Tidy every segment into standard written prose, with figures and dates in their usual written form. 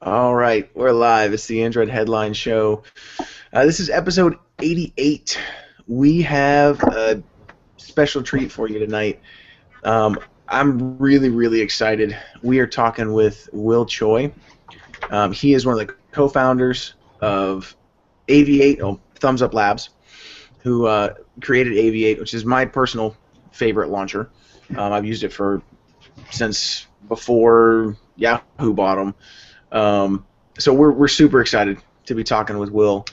All right, we're live. It's the Android Headline Show. This is episode 88. We have a special treat for you tonight. I'm really excited. We are talking with Will Choi. He is one of the co-founders of Aviate, ThumbsUp Labs, who created Aviate, which is my personal favorite launcher. I've used it since before Yahoo bought them. So we're super excited to be talking with Will.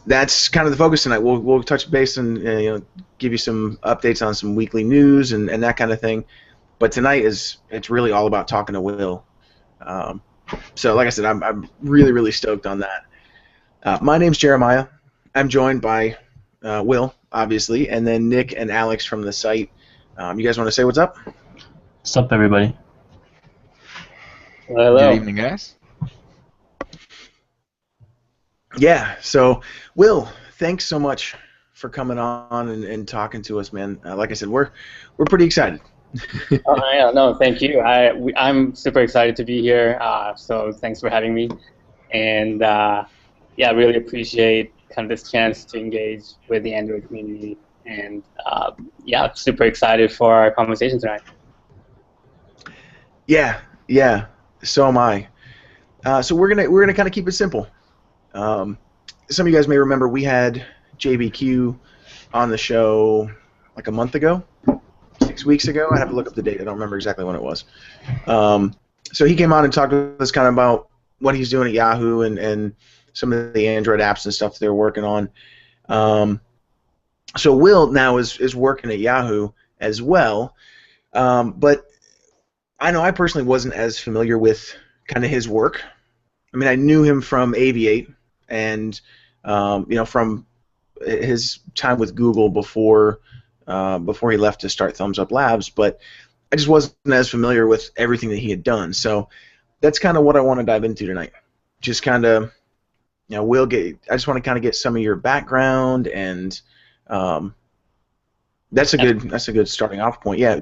That's kind of the focus tonight. We'll touch base and give you some updates on some weekly news and that kind of thing. But tonight it's really all about talking to Will. So like I said, I'm really stoked on that. My name's Jeremiah. I'm joined by Will, obviously, and then Nick and Alex from the site. You guys want to say what's up? What's up, everybody? Hello. Good evening, guys. Yeah, so Will, thanks so much for coming on and talking to us, man. Like I said, we're pretty excited. Oh, yeah, no, thank you. I'm super excited to be here. So thanks for having me, and yeah, really appreciate kind of this chance to engage with the Android community, and yeah, super excited for our conversation tonight. Yeah, so am I. So we're gonna kind of keep it simple. Some of you guys may remember we had JBQ on the show like a month ago, 6 weeks ago. I have to look up the date. I don't remember exactly when it was. So he came on and talked to us kind of about what he's doing at Yahoo and some of the Android apps and stuff they're working on. So Will now is working at Yahoo as well, but I know I personally wasn't as familiar with kind of his work. I mean, I knew him from Aviate and from his time with Google before he left to start ThumbsUp Labs, but I just wasn't as familiar with everything that he had done. So that's kind of what I want to dive into tonight. Just kind of, I just want to kind of get some of your background, and that's a good starting off point. Yeah,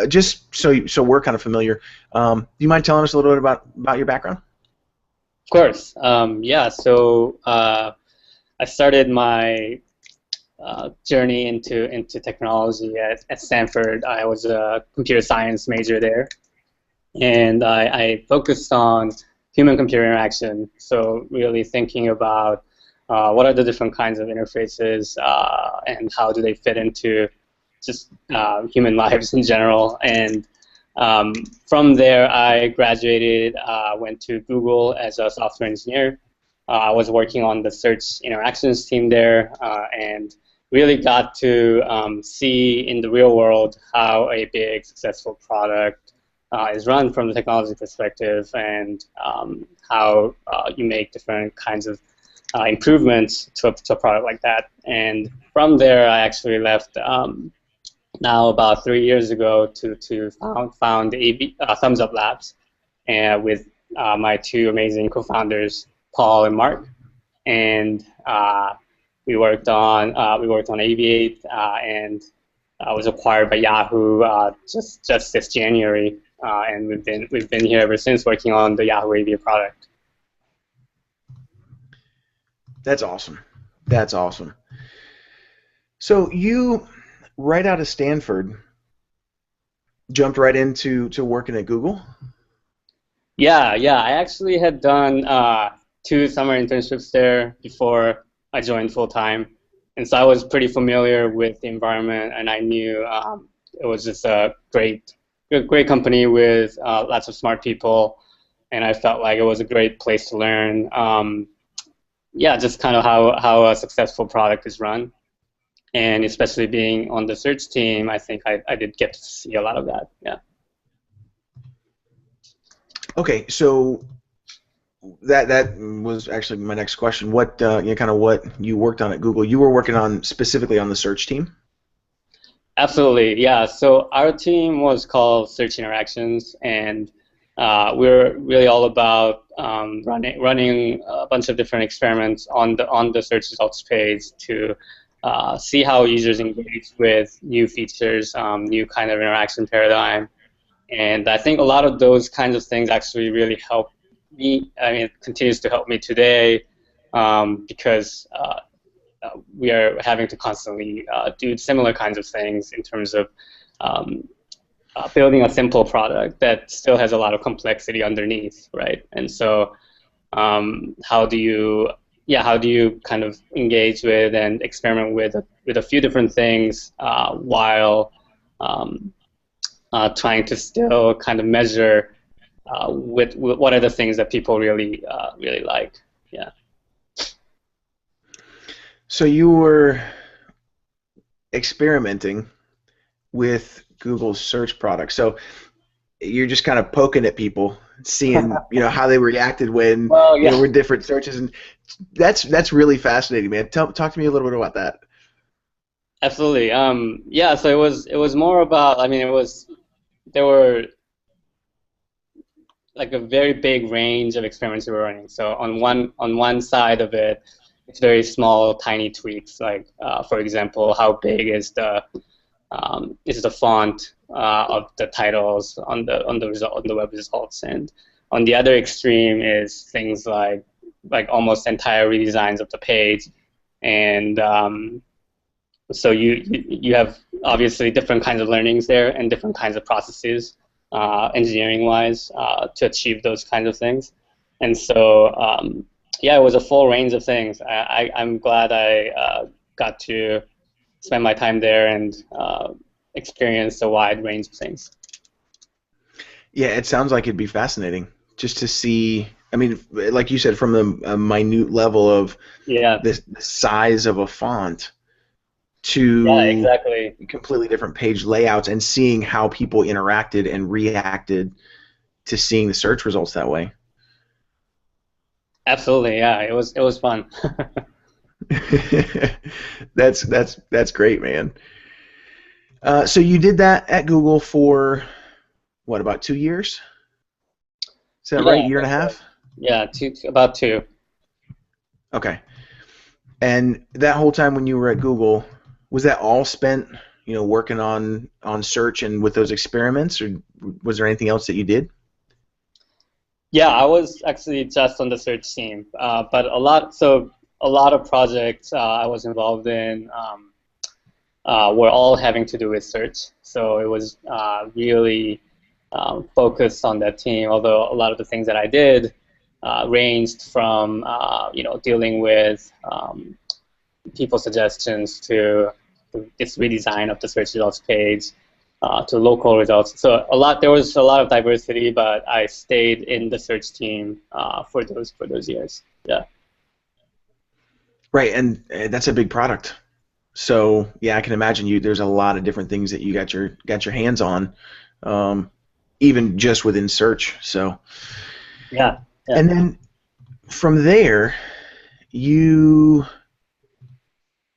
just so we're kind of familiar. Do you mind telling us a little bit about your background? Of course. Yeah. So I started my journey into technology at Stanford. I was a computer science major there, and I focused on human-computer interaction. So really thinking about what are the different kinds of interfaces and how do they fit into just human lives in general. And from there, I graduated, went to Google as a software engineer. I was working on the search interactions team there, and really got to see in the real world how a big successful product is run from the technology perspective, and how you make different kinds of improvements to a product like that. And from there, I actually left now about 3 years ago to found ThumbsUp Labs, and with my two amazing co-founders, Paul and Mark, and we worked on Aviate, and was acquired by Yahoo just this January, and we've been here ever since working on the Yahoo Aviate product. That's awesome. That's awesome. So you, right out of Stanford, jumped right into working at Google? Yeah. I actually had done 2 summer internships there before I joined full time, and so I was pretty familiar with the environment, and I knew it was just a great company with lots of smart people, and I felt like it was a great place to learn. Yeah, just kind of how a successful product is run, and especially being on the search team, I think I did get to see a lot of that. Yeah. Okay, so that was actually my next question. What kind of what you worked on at Google? You were working on specifically on the search team? Absolutely, yeah. So our team was called Search Interactions, and we're really all about running a bunch of different experiments on the search results page to see how users engage with new features, new kind of interaction paradigm, And I think a lot of those kinds of things actually really help me. I mean, it continues to help me today because we are having to constantly do similar kinds of things in terms of um, building a simple product that still has a lot of complexity underneath, right? And so how do you how do you kind of engage with and experiment with a few different things while um, trying to still kind of measure with what are the things that people really really like. Yeah. So you were experimenting with Google's search product. So you're just kind of poking at people, seeing how they reacted when Well, yeah, with different searches, and that's really fascinating, man. Talk to me a little bit about that. absolutely. Yeah, so it was more about. I mean, there were like a very big range of experiments we were running. So on one side of it, it's very small, tiny tweaks. Like for example, how big is the font of the titles on the web results, and on the other extreme is things like almost entire redesigns of the page, and so you have obviously different kinds of learnings there and different kinds of processes, engineering-wise, to achieve those kinds of things. And so, yeah, it was a full range of things. I'm glad I got to spend my time there and experience a wide range of things. Yeah, it sounds like it'd be fascinating just to see. I mean, like you said, from the minute level of Yeah, the size of a font yeah, to exactly. completely different page layouts and seeing how people interacted and reacted to seeing the search results that way. Absolutely, yeah. It was fun. That's great, man. So you did that at Google for what, about 2 years? Is that right? Yeah, Year and a that's right. half? Yeah, about two. Okay. And that whole time when you were at Google, was that all spent, working on search and with those experiments, or was there anything else that you did? Yeah, I was actually just on the search team, but a lot of projects I was involved in were all having to do with search. So it was really focused on that team. Although a lot of the things that I did ranged from dealing with people suggestions to this redesign of the search results page to local results. So there was a lot of diversity, but I stayed in the search team for those years. Yeah. Right, and that's a big product. So yeah, I can imagine there's a lot of different things that you got your hands on, um, even just within search. So, Yeah. Yeah. and then from there, you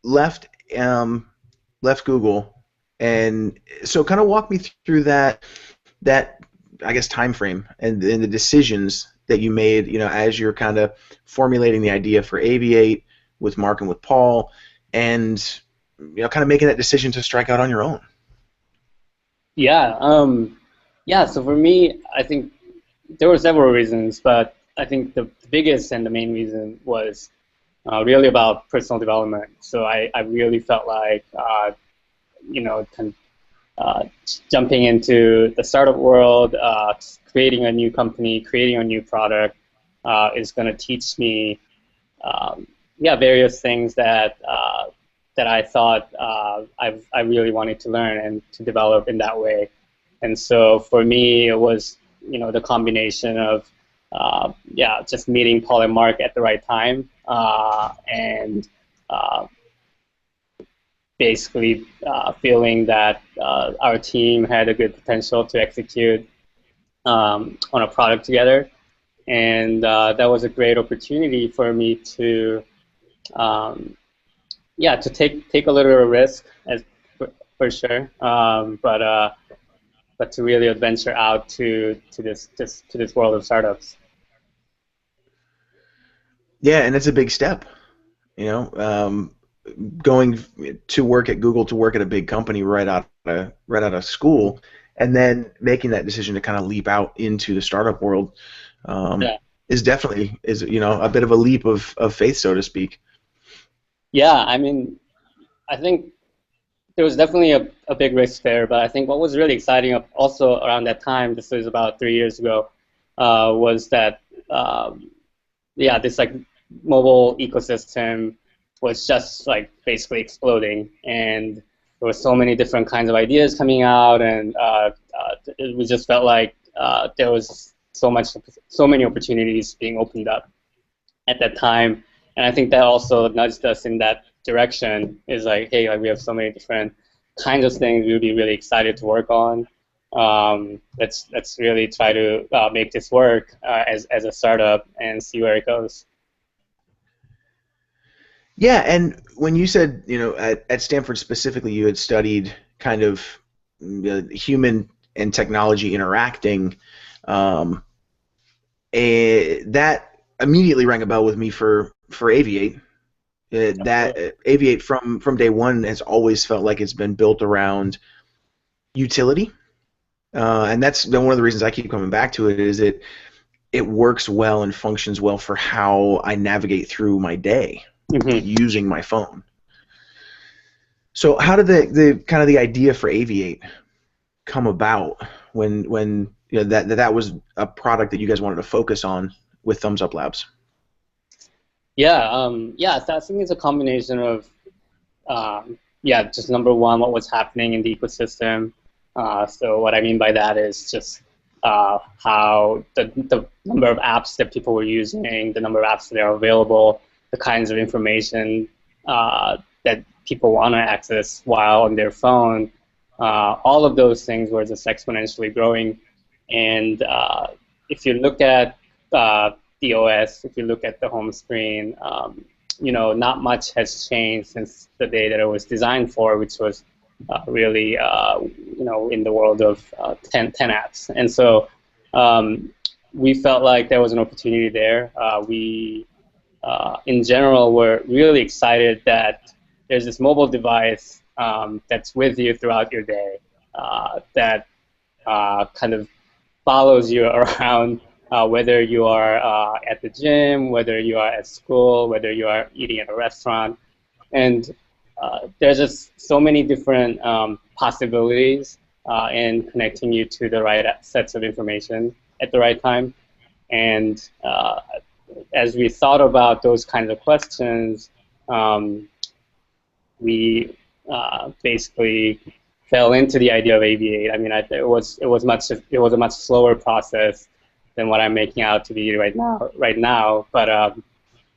left um, left Google, and so kind of walk me through that I guess time frame and the decisions that you made, as you're kind of formulating the idea for Aviate with Mark and with Paul, and kind of making that decision to strike out on your own. Yeah. Yeah. So for me, I think there were several reasons, but I think the biggest and the main reason was really about personal development. So I really felt like kind uh, jumping into the startup world, creating a new company, creating a new product is going to teach me, various things that I thought I really wanted to learn and to develop in that way. And so for me, it was the combination of just meeting Paul and Mark at the right time and uh, basically feeling that our team had a good potential to execute on a product together, and that was a great opportunity for me to um, to take a little bit of risk for sure, but to really adventure out to this world of startups. Yeah, and it's a big step. You know, going to work at Google, to work at a big company right out of school, and then making that decision to kind of leap out into the startup world Yeah. is definitely a bit of a leap of faith, so to speak. Yeah, I mean, I think there was definitely a big risk there, but I think what was really exciting also around that time, this was about 3 years ago, was that yeah, this like mobile ecosystem was just like basically exploding, and there were so many different kinds of ideas coming out, and we just felt like there was so many opportunities being opened up at that time, and I think that also nudged us in that direction. Is like, hey, like we have so many different kinds of things we would be really excited to work on. Let's really try to make this work as a startup and see where it goes. Yeah, and when you said, at Stanford specifically, you had studied kind of human and technology interacting, um, that immediately rang a bell with me for Aviate. Aviate from day one has always felt like it's been built around utility, and that's been one of the reasons I keep coming back to it. Is it works well and functions well for how I navigate through my day Mm-hmm. using my phone. So how did the kind of the idea for Aviate come about when that was a product that you guys wanted to focus on with ThumbsUp Labs? Yeah, so I think it's a combination of yeah, just number one, what was happening in the ecosystem. So what I mean by that is just how the number of apps that people were using, the number of apps that are available, the kinds of information that people want to access while on their phone. All of those things were just exponentially growing. And if you look at the OS, if you look at the home screen, not much has changed since the day that it was designed for, which was really, in the world of 10 apps. And so we felt like there was an opportunity there. In general, were really excited that there's this mobile device that's with you throughout your day that kind of follows you around, whether you are at the gym, whether you are at school, whether you are eating at a restaurant. And there's just so many different possibilities in connecting you to the right sets of information at the right time. And as we thought about those kinds of questions, we basically fell into the idea of Aviate. I mean, it was a much slower process than what I'm making out to be right now. But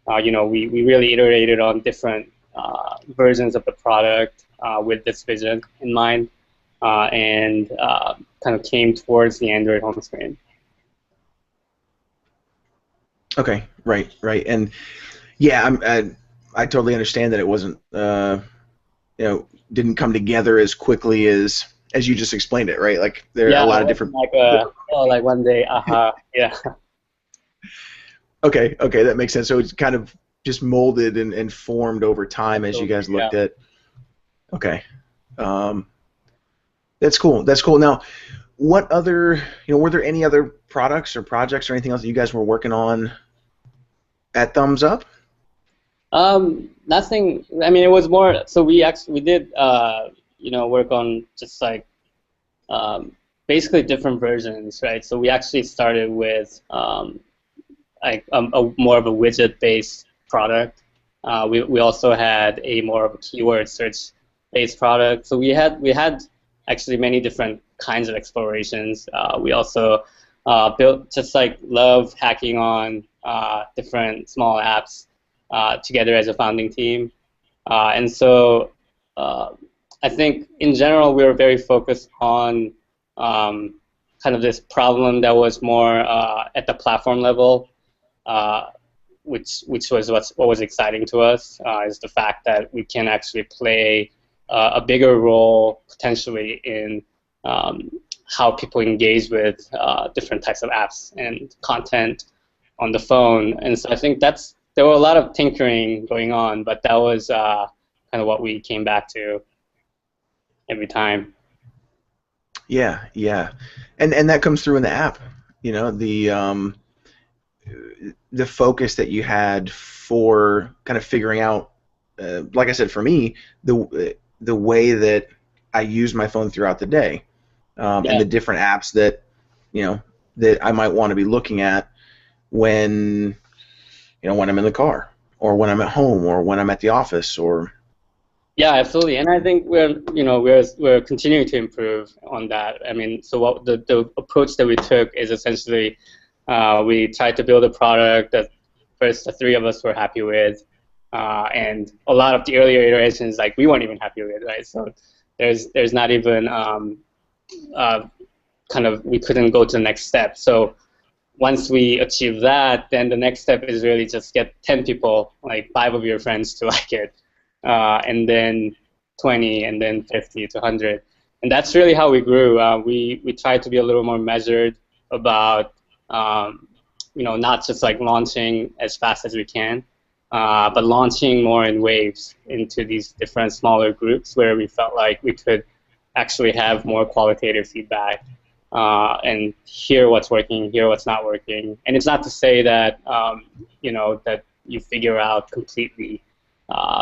we really iterated on different versions of the product with this vision in mind, and kind of came towards the Android home screen. Okay, right, and yeah, I totally understand that it wasn't didn't come together as quickly as you just explained it, right? Like there are Yeah, a lot it of different. wasn't like one day, yeah. Okay, that makes sense. So it's kind of just molded and formed over time as you guys looked at. Okay, that's cool. Now, what other, were there any other products or projects or anything else that you guys were working on at ThumbsUp? Nothing. I mean, it was more. So we did work on just like basically different versions, right? So we actually started with like more of a widget-based product. We also had a more of a keyword search-based product. So we had actually many different kinds of explorations. We also built, just like love hacking on different small apps together as a founding team. And so I think in general we were very focused on kind of this problem that was more at the platform level, which was what was exciting to us, is the fact that we can actually play a bigger role potentially in how people engage with different types of apps and content on the phone. And so I think there were a lot of tinkering going on, but that was kind of what we came back to every time. Yeah, yeah, and that comes through in the app. You know, the focus that you had for kind of figuring out, like I said, for me, the way that I use my phone throughout the day, and Yeah. the different apps that you know that I might want to be looking at when when I'm in the car or when I'm at home or when I'm at the office or Yeah, absolutely. And I think we're continuing to improve on that. I mean, so what the approach that we took is essentially we tried to build a product that first the three of us were happy with, and a lot of the earlier iterations like we weren't even happy with, right? So there's not even uh, kind of we couldn't go to the next step. So once we achieve that, then the next step is really just get 10 people, like five of your friends to like it, and then 20, and then 50 to 100. And that's really how we grew. We tried to be a little more measured about, not just like launching as fast as we can, but launching more in waves into these different smaller groups where we felt like we could actually have more qualitative feedback and hear what's working, hear what's not working. And it's not to say that that you figure out completely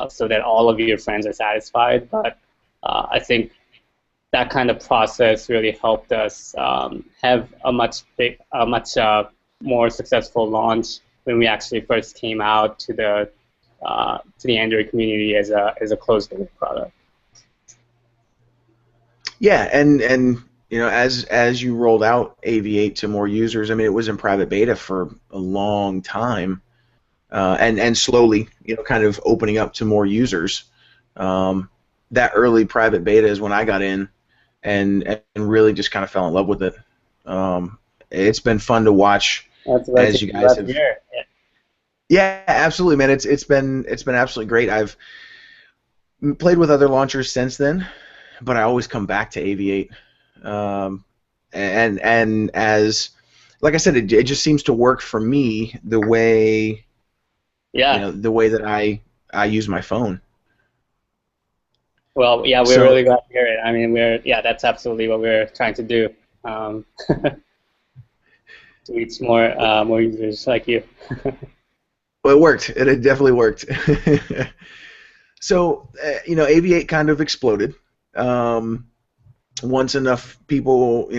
so that all of your friends are satisfied, but I think that kind of process really helped us have a much more successful launch when we actually first came out to the Android community as a closed beta product. yeah, and as you rolled out Aviate to more users, I mean, it was in private beta for a long time, and slowly, kind of opening up to more users. That early private beta is when I got in, and really just kind of fell in love with it. It's been fun to watch That's as you guys glad to have. hear. Yeah, absolutely, man. It's been absolutely great. I've played with other launchers since then, but I always come back to Aviate. Um, and as like I said, it just seems to work for me the way Yeah. the way that I use my phone. Well, yeah, we're So really glad to hear it. I mean, that's absolutely what we're trying to do, to reach more users like you. well, it worked. It definitely worked. So Aviate kind of exploded. Um, Once enough people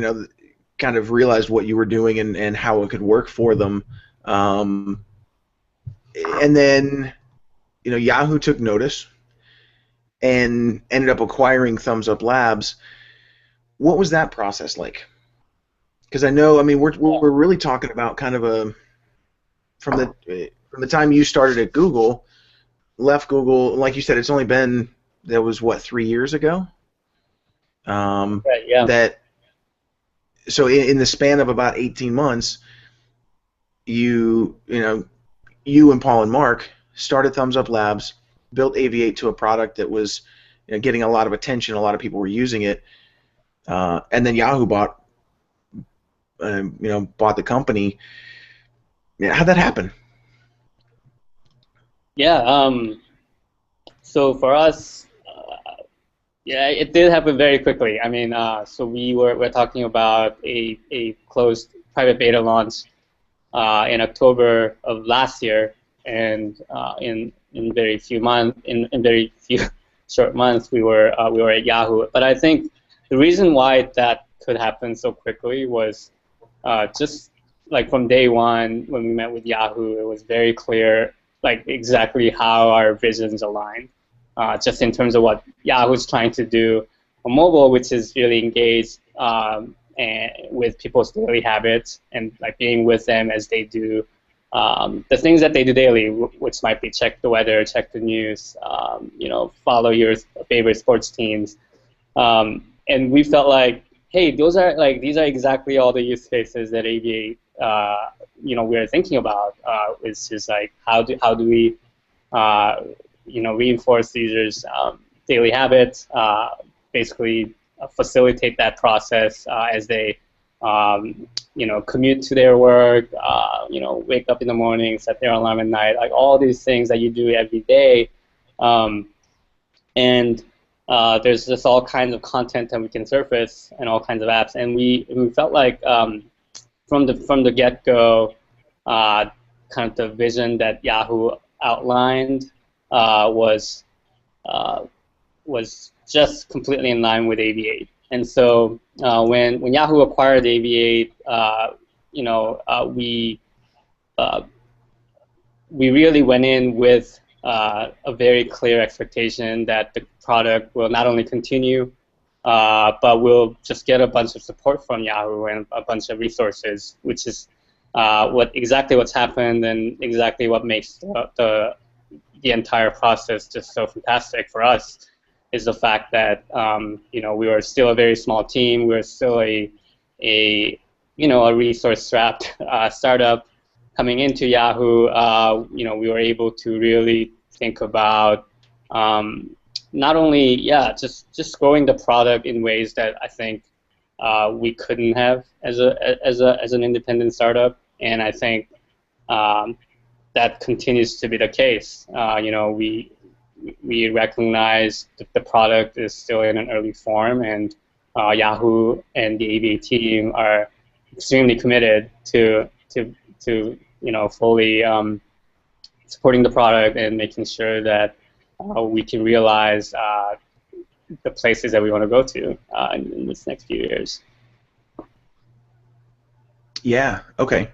kind of realized what you were doing and how it could work for them. Um, and then Yahoo took notice and ended up acquiring ThumbsUp Labs. What was that process like? Because I know, I mean, we're really talking about kind of a from the time you started at Google, left Google, like you said, it's only been that was what 3 years ago. Right, yeah. That so in the span of about 18 months, you and Paul and Mark started ThumbsUp Labs, built Aviate to a product that was getting a lot of attention. A lot of people were using it, and then Yahoo bought the company. Yeah, how'd that happen? Yeah. So for us, yeah, it did happen very quickly. I mean, so we're talking about a closed private beta launch in October of last year, and in very few months, in very few short months, we were at Yahoo. But I think the reason why that could happen so quickly was just like from day one when we met with Yahoo, it was very clear like exactly how our visions aligned. Just in terms of what Yahoo's trying to do on mobile, which is really engage and with people's daily habits and like being with them as they do the things that they do daily, which might be check the weather, check the news, follow your favorite sports teams. And we felt like, hey, these are exactly all the use cases that Aviate, we're thinking about. It's just like how do we, reinforce users' daily habits, basically facilitate that process as they, commute to their work, wake up in the morning, set their alarm at night, like all these things that you do every day. And there's just all kinds of content that we can surface and all kinds of apps, and we felt like from the get-go, kind of the vision that Yahoo outlined was was just completely in line with Aviate. And so when Yahoo acquired Aviate, we we really went in with a very clear expectation that the product will not only continue, but we'll just get a bunch of support from Yahoo and a bunch of resources, which is exactly what's happened and exactly what makes the entire process just so fantastic for us. Is the fact that we were still a very small team. We were still a resource-strapped startup coming into Yahoo. We were able to really think about not only just growing the product in ways that I think we couldn't have as an independent startup, and I think that continues to be the case. We recognize that the product is still in an early form, and Yahoo and the AVA team are extremely committed to fully supporting the product and making sure that we can realize the places that we want to go to in this next few years. Yeah. Okay.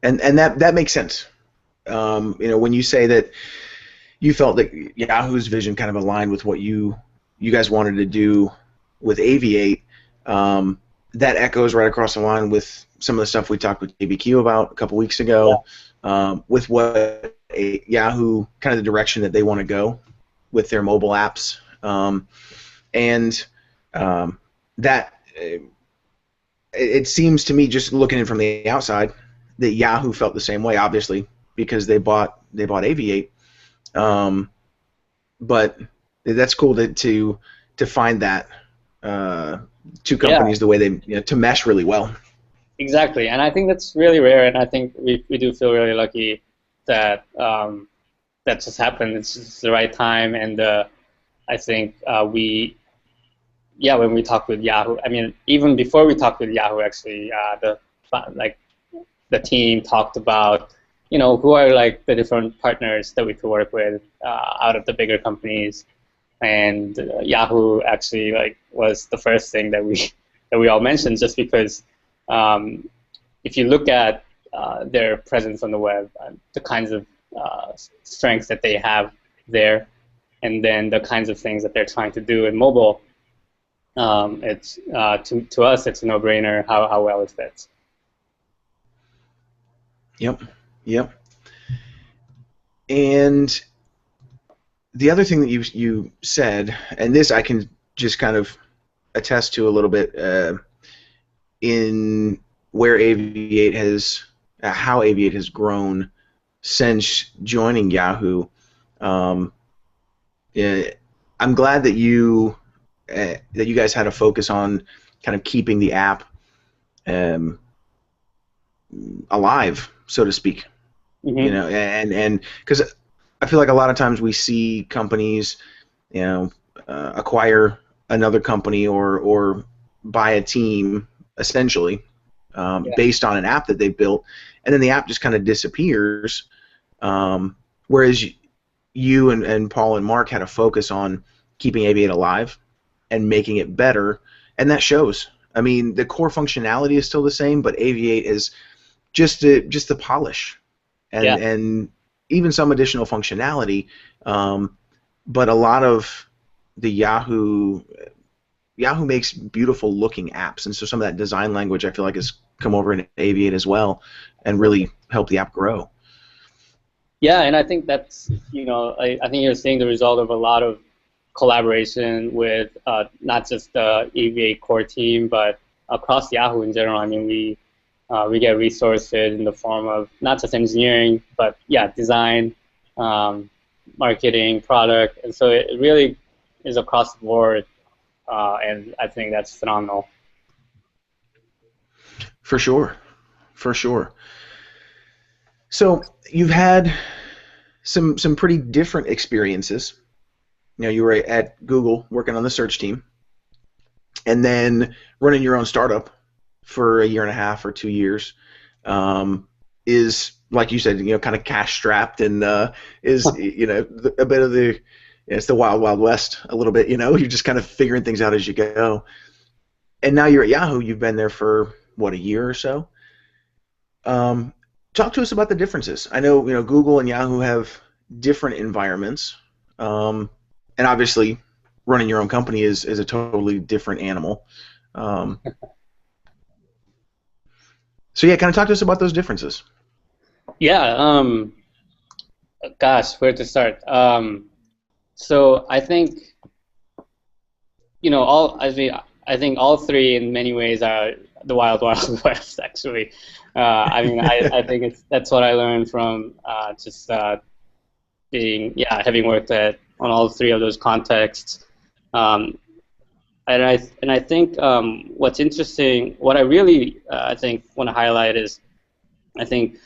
And that makes sense. When you say that you felt that Yahoo's vision kind of aligned with what you guys wanted to do with Aviate, that echoes right across the line with some of the stuff we talked with JBQ about a couple weeks ago, with what Yahoo, kind of the direction that they want to go with their mobile apps, that it seems to me, just looking in from the outside, that Yahoo felt the same way, obviously, because they bought Aviate. But that's cool to find that two companies the way they to mesh really well. Exactly, and I think that's really rare, and I think we do feel really lucky that that just happened. It's just the right time, and I think when we talked with Yahoo, I mean, even before we talked with Yahoo, actually, the team talked about who are like the different partners that we could work with out of the bigger companies, and Yahoo actually was the first thing that we all mentioned, just because if you look at their presence on the web, the kinds of strengths that they have there, and then the kinds of things that they're trying to do in mobile, it's to us it's a no-brainer how well it fits. Yep. And the other thing that you said, and this I can just kind of attest to a little bit, in where Aviate has, how Aviate has grown since joining Yahoo. I'm glad that you guys had a focus on kind of keeping the app alive, so to speak. Mm-hmm. And because I feel like a lot of times we see companies, acquire another company or buy a team, essentially, based on an app that they've built, and then the app just kind of disappears. Whereas you and Paul and Mark had a focus on keeping Aviate alive and making it better, and that shows. I mean, the core functionality is still the same, but Aviate is just the polish, and even some additional functionality. But a lot of the Yahoo makes beautiful looking apps, and so some of that design language I feel like has come over in Aviate as well, and really helped the app grow. Yeah, and I think that's I think you're seeing the result of a lot of collaboration with not just the Aviate core team, but across Yahoo in general. I mean, we get resources in the form of not just engineering, but design, marketing, product, and so it really is across the board, and I think that's phenomenal. For sure. So you've had some pretty different experiences you were at Google working on the search team, and then running your own startup for a year and a half or 2 years is, like you said, kind of cash strapped, and is a bit of the it's the wild wild west a little bit. You're just kind of figuring things out as you go. And now you're at Yahoo. You've been there for what, a year or so. Talk to us about the differences. I know Google and Yahoo have different environments, and obviously running your own company is a totally different animal. So yeah, kind of talk to us about those differences. Yeah. Gosh, where to start? So I think I think all three in many ways are the wild wild west. Actually, I mean, I think that's what I learned from just having worked on all three of those contexts. And I think what's interesting, what I really I think want to highlight is, I think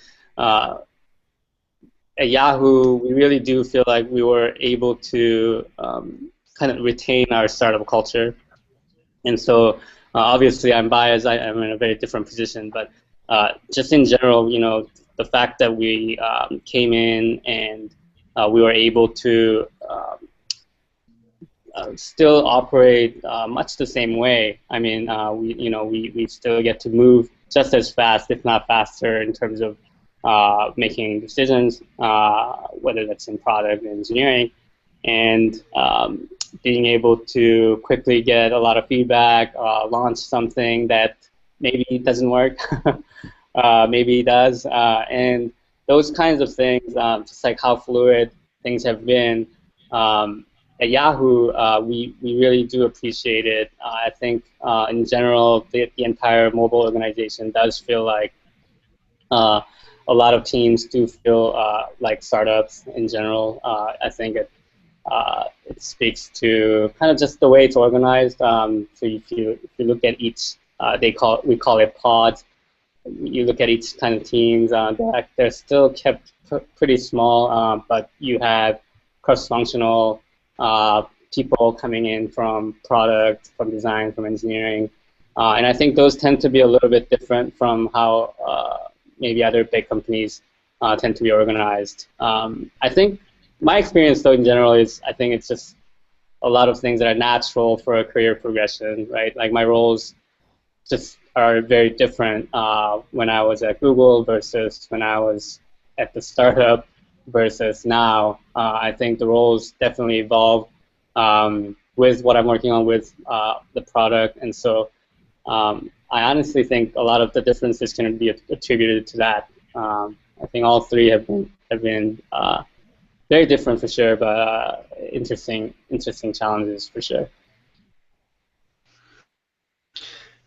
at Yahoo we really do feel like we were able to kind of retain our startup culture. And so obviously I'm biased, I'm in a very different position, but just in general, the fact that we came in and we were able to still operate much the same way. I mean, we still get to move just as fast, if not faster, in terms of making decisions, whether that's in product and engineering, and being able to quickly get a lot of feedback, launch something that maybe doesn't work, maybe it does, and those kinds of things, just like how fluid things have been. At Yahoo, we really do appreciate it. I think in general, the entire mobile organization does feel like a lot of teams do feel like startups in general. I think it speaks to kind of just the way it's organized. So if you look at each, we call it pods. You look at each kind of teams, they're still kept pretty small, but you have cross-functional people coming in from product, from design, from engineering, and I think those tend to be a little bit different from how maybe other big companies tend to be organized. I think my experience, though, in general is I think it's just a lot of things that are natural for a career progression, right? Like my roles just are very different when I was at Google versus when I was at the startup versus now. I think the roles definitely evolve with what I'm working on with the product, and so I honestly think a lot of the differences can be attributed to that. I think all three have been very different for sure, but interesting challenges for sure.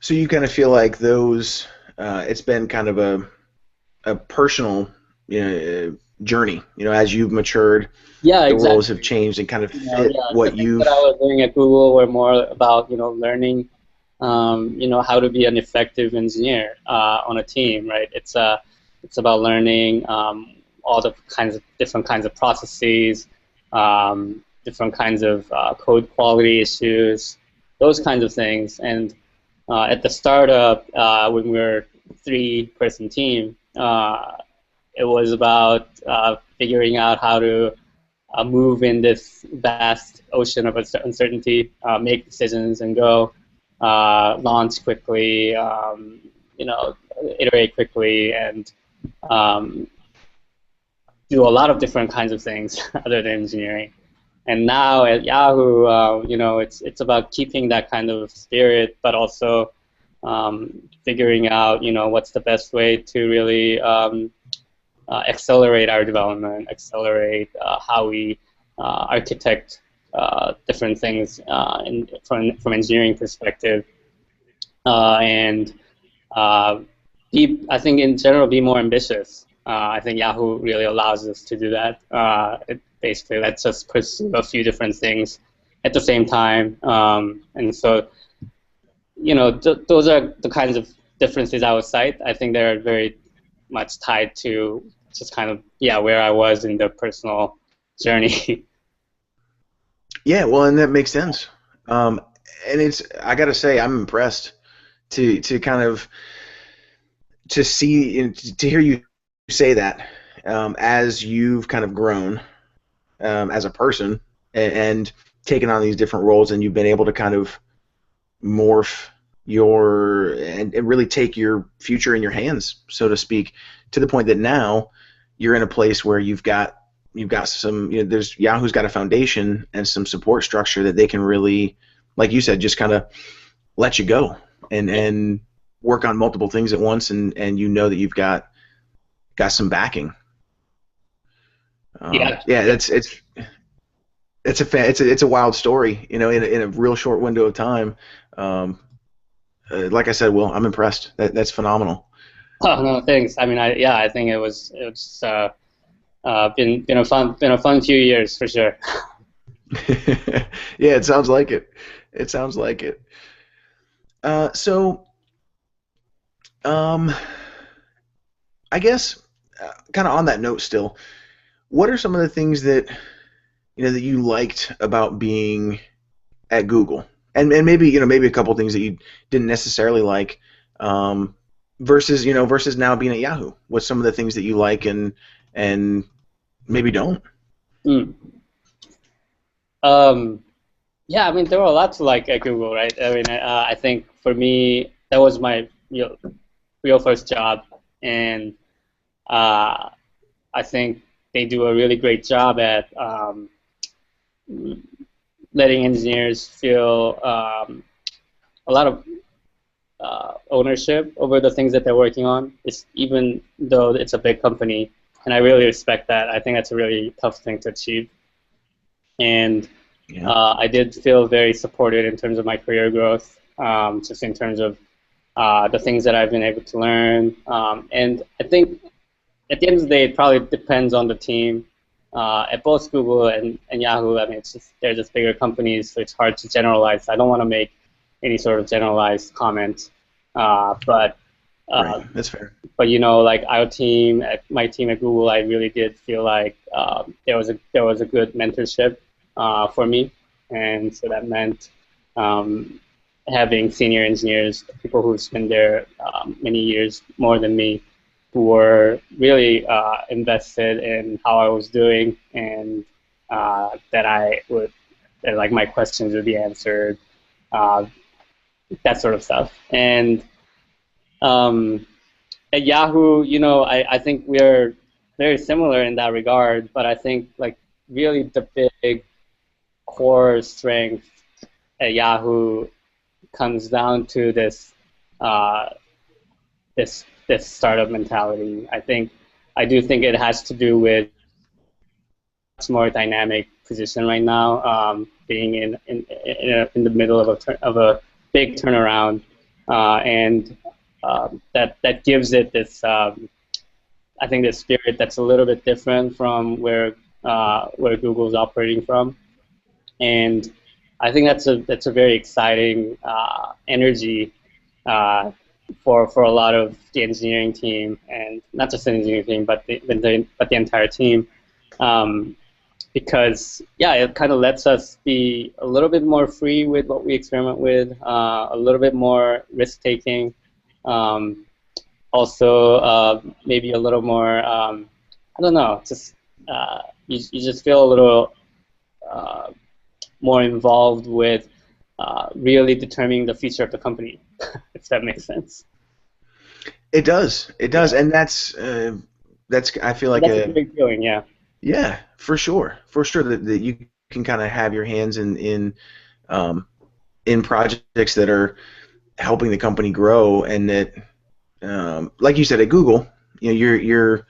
So you kind of feel like those, it's been kind of a personal journey, as you've matured. Yeah, the exactly. roles have changed and kind of fit what you've. That I was doing at Google were more about learning, how to be an effective engineer on a team, right? It's about learning all the different kinds of processes, different kinds of code quality issues, those kinds of things. And at the startup, when we were a 3-person team, it was about figuring out how to move in this vast ocean of uncertainty, make decisions and go, launch quickly, iterate quickly, and do a lot of different kinds of things other than engineering. And now at Yahoo, it's about keeping that kind of spirit, but also figuring out, what's the best way to really accelerate our development, accelerate how we architect different things from engineering perspective, and I think in general be more ambitious. I think Yahoo really allows us to do that. It basically lets us pursue a few different things at the same time, and so those are the kinds of differences I would cite. I think they're very much tied to just kind of where I was in the personal journey. Yeah, well, and that makes sense. Um, and I got to say, I'm impressed to kind of to see and to hear you say that as you've kind of grown as a person and taken on these different roles, and you've been able to kind of morph and really take your future in your hands, so to speak, to the point that now you're in a place where you've got some, there's Yahoo's got a foundation and some support structure that they can really, like you said, just kind of let you go and work on multiple things at once, and you know that you've got some backing. Yeah. Yeah, it's a wild story, in a real short window of time. Um, like I said, Will, I'm impressed. That's phenomenal. Oh no, thanks. I mean, I think it was been a fun few years for sure. Yeah, it sounds like it. It sounds like it. So, um, I guess, kind of on that note, still, what are some of the things that you liked about being at Google, and maybe maybe a couple things that you didn't necessarily like, um, versus now being at Yahoo. What's some of the things that you like and maybe don't? Mm. Um, yeah, I mean, there were a lot to like at Google, right? I mean, I think for me, that was my real first job, and uh, I think they do a really great job at letting engineers feel a lot of ownership over the things that they're working on. It's even though it's a big company, and I really respect that. I think that's a really tough thing to achieve, and Yeah. I did feel very supported in terms of my career growth, just in terms of the things that I've been able to learn. And I think at the end of the day, it probably depends on the team. At both Google and Yahoo, I mean, they're just bigger companies, so it's hard to generalize. I don't want to make any sort of generalized comment, but Right. uh, That's fair. but like our team, at my team at Google, I really did feel like there was a good mentorship for me, and so that meant um, having senior engineers, people who spent there many years more than me, who were really invested in how I was doing, and that like my questions would be answered, uh, that sort of stuff, and. Um, at Yahoo, I think we're very similar in that regard, but I think like really the big core strength at Yahoo comes down to uh, this startup mentality. I do think it has to do with much more dynamic position right now, being in the middle of a big turnaround, and that gives it this. I think the spirit that's a little bit different from where Google's operating from, and I think that's a very exciting energy uh, for a lot of the engineering team, and not just the engineering team, but the entire team, um, because yeah, it kind of lets us be a little bit more free with what we experiment with, a little bit more risk taking. Um, Also, maybe a little more, I don't know, just you just feel a little uh, more involved with really determining the future of the company, if that makes sense. It does. It does, Yeah, and that's I feel like that's a a great feeling. Yeah. yeah, for sure that you can kind of have your hands um, in projects that are helping the company grow, and that like you said at Google, your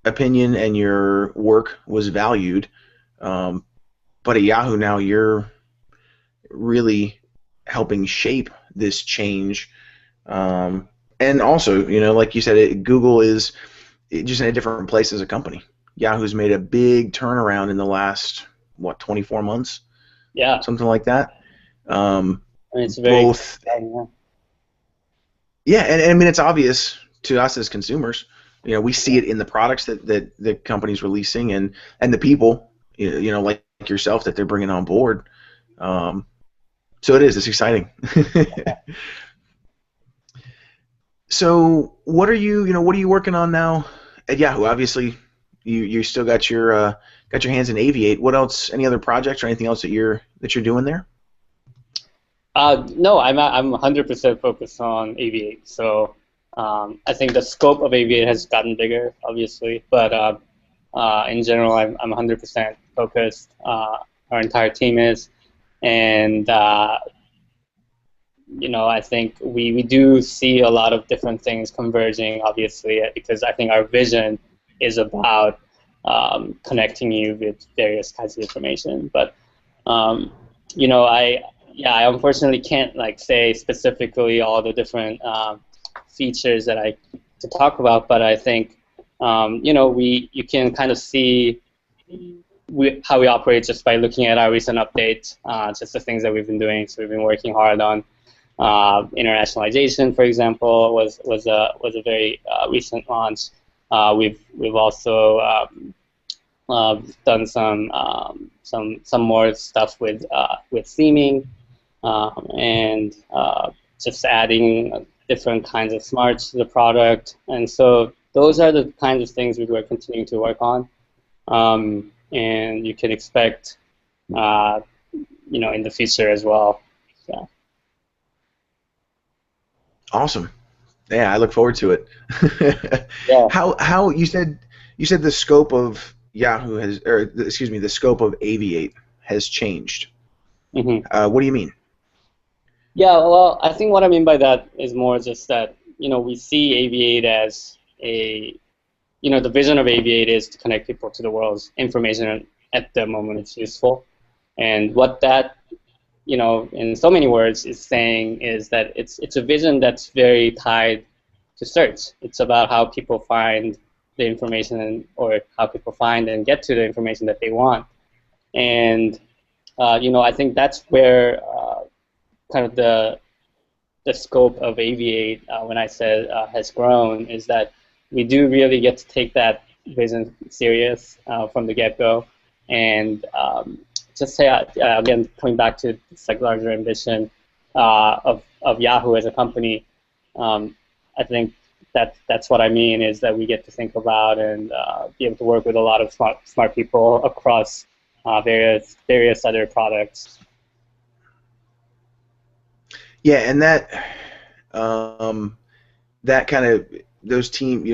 opinion and your work was valued, um, but at Yahoo now you're really helping shape this change. And also, like you said, Google is just in a different place as a company. Yahoo's made a big turnaround in the last, what, 24 months, Yeah. something like that. I mean, it's very Both, exciting. yeah, and I mean, it's obvious to us as consumers. We see it in the products that the company's releasing, and the people, like yourself, that they're bringing on board. So it's exciting. So what are what are you working on now at Yahoo? Obviously, you still got your hands in Aviate. What else? Any other projects or anything else that you're doing there? No, I'm 100% focused on Aviate. So I think the scope of Aviate has gotten bigger, obviously, but in general, I'm 100% focused. Our entire team is, and I think we do see a lot of different things converging, obviously, because I think our vision is about connecting you with various kinds of information. But I unfortunately can't say specifically all the different features that I to talk about. But I think you can kind of see how we operate just by looking at our recent updates, just the things that we've been doing. So we've been working hard on internationalization, for example, was a very recent launch. We've also done some more stuff with theming, and just adding different kinds of smarts to the product. And so those are the kinds of things we were continuing to work on. And you can expect, in the future as well. So. Awesome. Yeah, I look forward to it. Yeah. How you said the scope of Yahoo has, or excuse me, the scope of Aviate has changed. Mm-hmm. What do you mean? Yeah, well, I think what I mean by that is more just that, we see Aviate as the vision of Aviate is to connect people to the world's information at the moment it's useful. And what that, in so many words is saying is that it's a vision that's very tied to search. It's about how people find the information or how people find and get to the information that they want. And, I think that's where kind of the scope of Aviate, when I said has grown, is that we do really get to take that vision serious from the get-go. And just say, again, coming back to this larger ambition of Yahoo as a company, I think that's what I mean, is that we get to think about and be able to work with a lot of smart people across various other products. Yeah, and that kind of those team,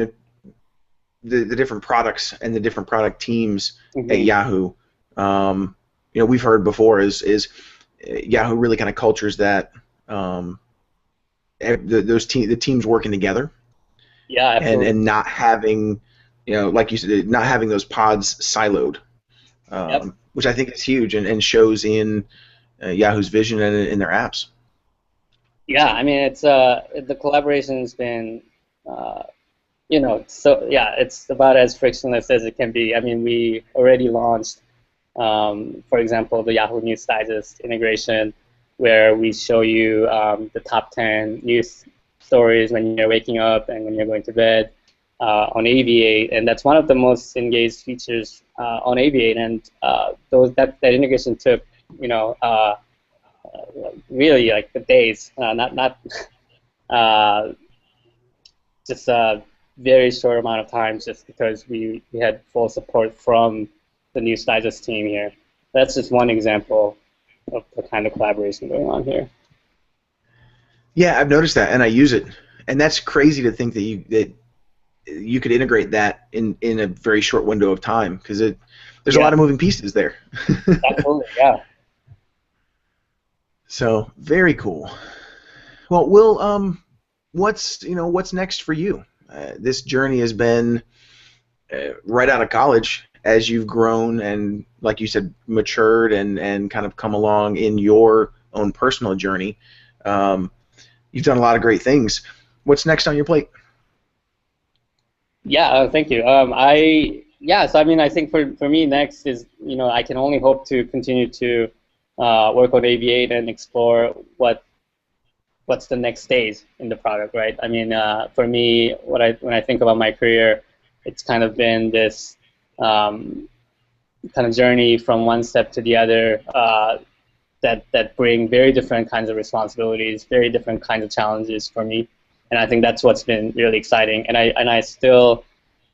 the different products and the different product teams Mm-hmm. at Yahoo, we've heard before is Yahoo really kind of cultures that the teams working together. Yeah, absolutely. And not having, like you said, not having those pods siloed, Yep. which I think is huge and shows in Yahoo's vision and in their apps. Yeah, I mean, it's the collaboration's been, it's about as frictionless as it can be. I mean, we already launched, for example, the Yahoo News Digest integration, where we show you the top 10 news stories when you're waking up and when you're going to bed on Aviate, and that's one of the most engaged features on Aviate. And that integration took, really like the days, not just a very short amount of time, just because we had full support from the News Digest team here. That's just one example of the kind of collaboration going on here. Yeah, I've noticed that, and I use it, and that's crazy to think that you could integrate that in a very short window of time, because there's a lot of moving pieces there. Absolutely, yeah. So very cool. Well, Will, what's next for you? This journey has been right out of college as you've grown and, like you said, matured and kind of come along in your own personal journey. You've done a lot of great things. What's next on your plate? Yeah, thank you. So I mean, I think for me next is, I can only hope to continue to work on Aviate and explore what's the next stage in the product, right? I mean, for me, when I think about my career, it's kind of been this kind of journey from one step to the other, that bring very different kinds of responsibilities, very different kinds of challenges for me, and I think that's what's been really exciting. And I still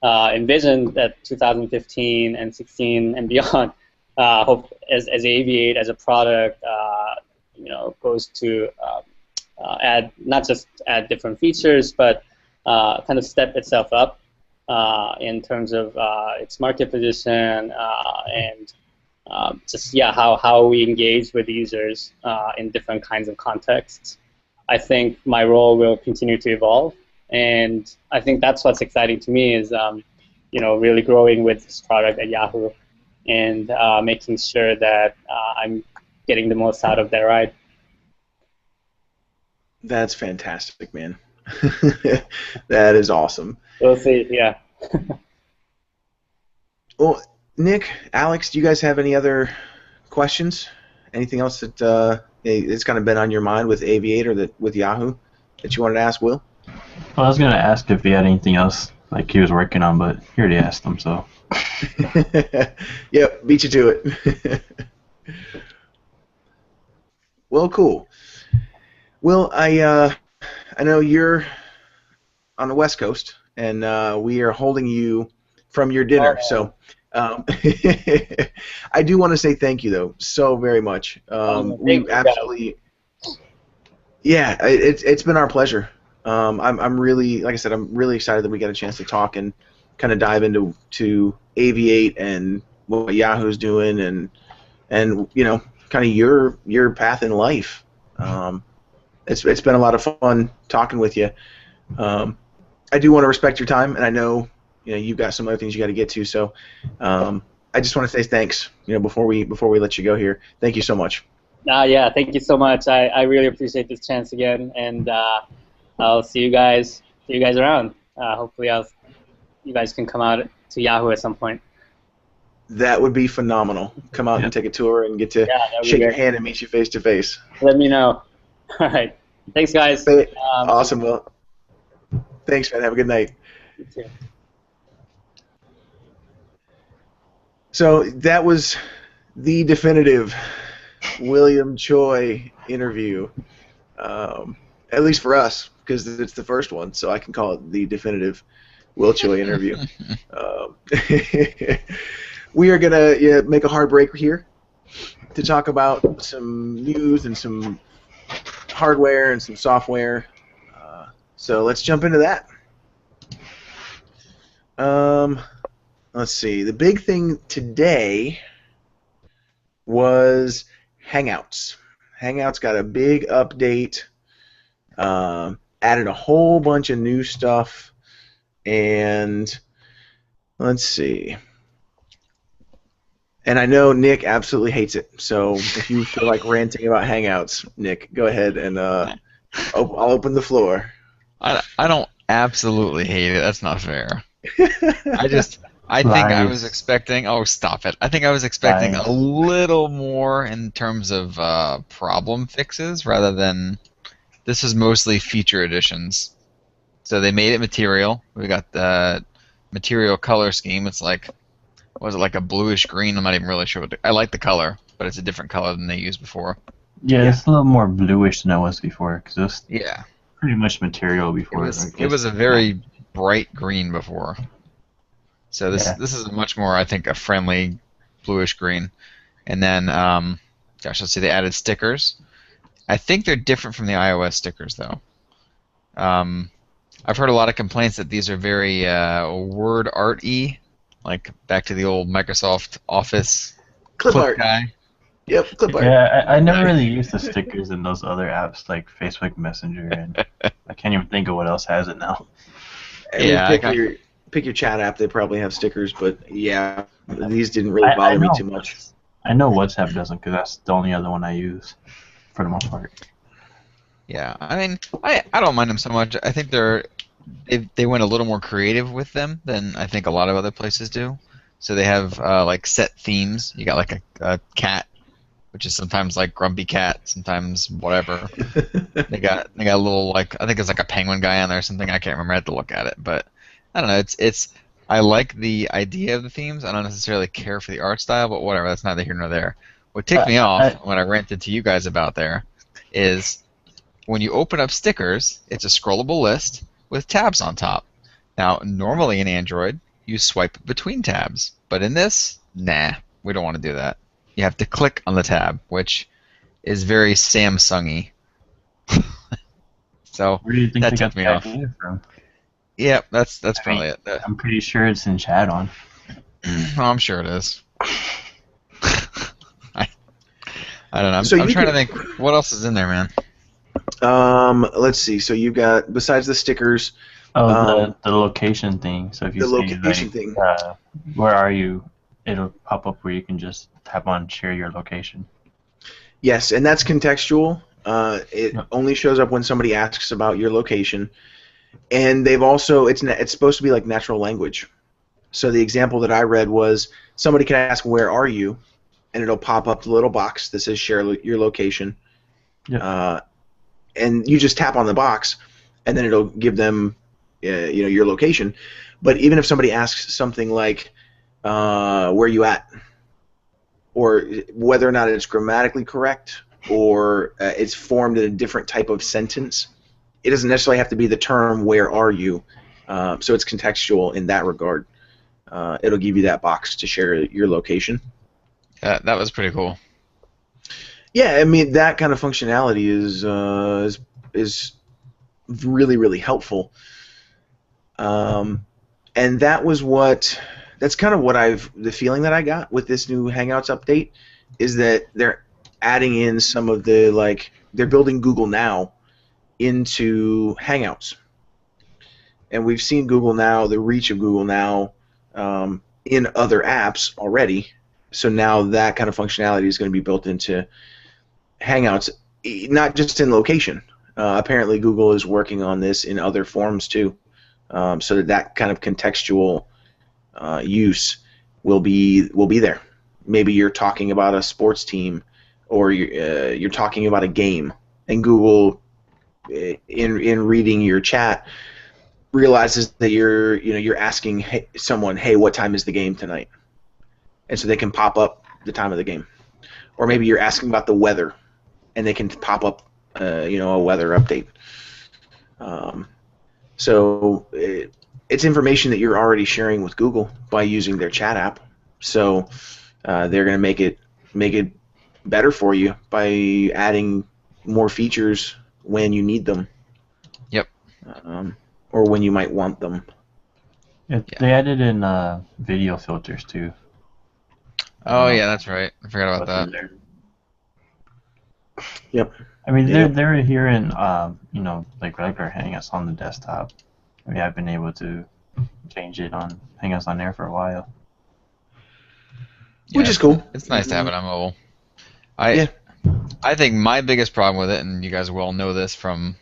envision that 2015 and 16 and beyond, hope as Aviate as a product, goes to add not just add different features, but kind of step itself up in terms of its market position and how we engage with users in different kinds of contexts. I think my role will continue to evolve, and I think that's what's exciting to me is really growing with this product at Yahoo and making sure that I'm getting the most out of that ride. That's fantastic, man. That is awesome. We'll see, yeah. Well, Nick, Alex, do you guys have any other questions? Anything else that it's kind of been on your mind with Aviate or with Yahoo that you wanted to ask Will? Well, I was gonna ask if he had anything else like he was working on, but he already asked him, so. Yep, beat you to it. Well, cool. Will, I know you're on the West Coast, and we are holding you from your dinner, so I do want to say thank you, though, so very much. We absolutely, yeah, it's been our pleasure. I'm really, like I said, I'm really excited that we got a chance to talk and kind of dive into Aviate and what Yahoo's doing, and kind of your path in life. It's been a lot of fun talking with you. I do want to respect your time, and I know you've got some other things you got to get to. So I just want to say thanks. Before we let you go here, thank you so much. Yeah, thank you so much. I really appreciate this chance again, and I'll see you guys around. Hopefully, you guys can come out to Yahoo at some point. That would be phenomenal. Come out and take a tour and get to shake your hand and meet you face to face. Let me know. All right. Thanks, guys. Awesome, Will. Thanks, man. Have a good night. You too. So that was the definitive William Choi interview, at least for us, because it's the first one, so I can call it the definitive Will Choi interview. We are going to make a hard break here to talk about some news and some hardware and some software. So let's jump into that. Let's see. The big thing today was Hangouts. Hangouts got a big update, added a whole bunch of new stuff, and let's see. And I know Nick absolutely hates it, so if you feel like ranting about Hangouts, Nick, go ahead and I'll open the floor. I don't absolutely hate it. That's not fair. I think I was expecting. Oh, stop it! I think I was expecting a little more in terms of problem fixes rather than. This is mostly feature additions. So they made it material. We got the material color scheme. It's like, was it like a bluish green? I'm not even really sure. I like the color, but it's a different color than they used before. Yeah, it's a little more bluish than it was before, because it was pretty much material before. It was a very bright green before. So this is much more, I think, a friendly bluish green. And then, let's see, they added stickers. I think they're different from the iOS stickers, though. I've heard a lot of complaints that these are very word art-y, like back to the old Microsoft Office clip art guy. Yep, clip art. Yeah, I never really used the stickers in those other apps like Facebook Messenger, and I can't even think of what else has it now. Pick your chat app. They probably have stickers, but yeah, these didn't really bother me too much. I know WhatsApp doesn't, because that's the only other one I use for the most part. Yeah, I mean, I don't mind them so much. I think they went a little more creative with them than I think a lot of other places do. So they have like set themes. You got like a cat, which is sometimes like grumpy cat, sometimes whatever. they got a little like, I think it's like a penguin guy on there or something. I can't remember. I had to look at it, but I don't know. It's I like the idea of the themes. I don't necessarily care for the art style, but whatever. That's neither here nor there. What ticked me off when I ranted to you guys about there is when you open up stickers, it's a scrollable list with tabs on top. Now, normally in Android, you swipe between tabs, but in this, nah, we don't want to do that. You have to click on the tab, which is very Samsung-y. So Where do you think that they got ticked me the off. idea from? Yeah, that's probably it. I'm pretty sure it's in chat on. Oh, I'm sure it is. I don't know. So I'm you trying to can- think what else is in there, man. Let's see. So you've got, besides the stickers, Oh, the location thing. So if you the say location like, thing. where are you? It'll pop up where you can just tap on share your location. Yes, and that's contextual. It Yep. only shows up when somebody asks about your location, and they've also it's supposed to be like natural language. So the example that I read was somebody can ask where are you, and it'll pop up the little box that says share your location. Yep. And you just tap on the box, and then it'll give them your location. But even if somebody asks something like where you at, or whether or not it's grammatically correct, or it's formed in a different type of sentence, it doesn't necessarily have to be the term where are you. So it's contextual in that regard. It'll give you that box to share your location. That was pretty cool. Yeah, I mean that kind of functionality is really, really helpful. And that's kind of what the feeling that I got with this new Hangouts update is that they're adding in some of they're building Google Now into Hangouts. And we've seen Google Now, the reach of Google Now in other apps already. So now that kind of functionality is going to be built into Hangouts, not just in location. Apparently Google is working on this in other forms too, so that kind of contextual use will be there. Maybe you're talking about a sports team, or you're talking about a game, and Google, in reading your chat, realizes that you're asking someone, hey, what time is the game tonight? And so they can pop up the time of the game. Or maybe you're asking about the weather, and they can pop up a weather update. So it's information that you're already sharing with Google by using their chat app. So they're going to make it better for you by adding more features when you need them. Yep. Or when you might want them. Yeah, they added in video filters too. Oh yeah, that's right. I forgot about that. There. Yep. I mean, Yeah. they're here in like regular Hangouts on the desktop. I mean, I've been able to change it on Hangouts on there for a while. Which is cool. It's nice to have it on mobile. Yeah. I think my biggest problem with it, and you guys will know this from,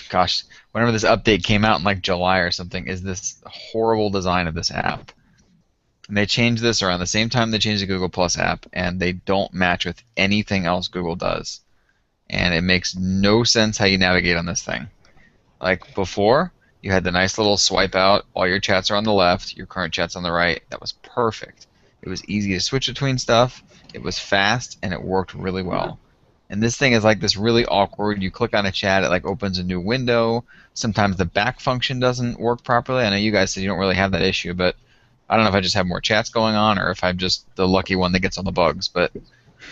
gosh, whenever this update came out in like July or something, is this horrible design of this app. And they changed this around the same time they changed the Google Plus app, and they don't match with anything else Google does. And it makes no sense how you navigate on this thing. Like before, you had the nice little swipe out, all your chats are on the left, your current chat's on the right. That was perfect. It was easy to switch between stuff, it was fast, and it worked really well. And this thing is like this really awkward, you click on a chat, it like opens a new window. Sometimes the back function doesn't work properly. I know you guys said you don't really have that issue, but I don't know if I just have more chats going on or if I'm just the lucky one that gets all the bugs, but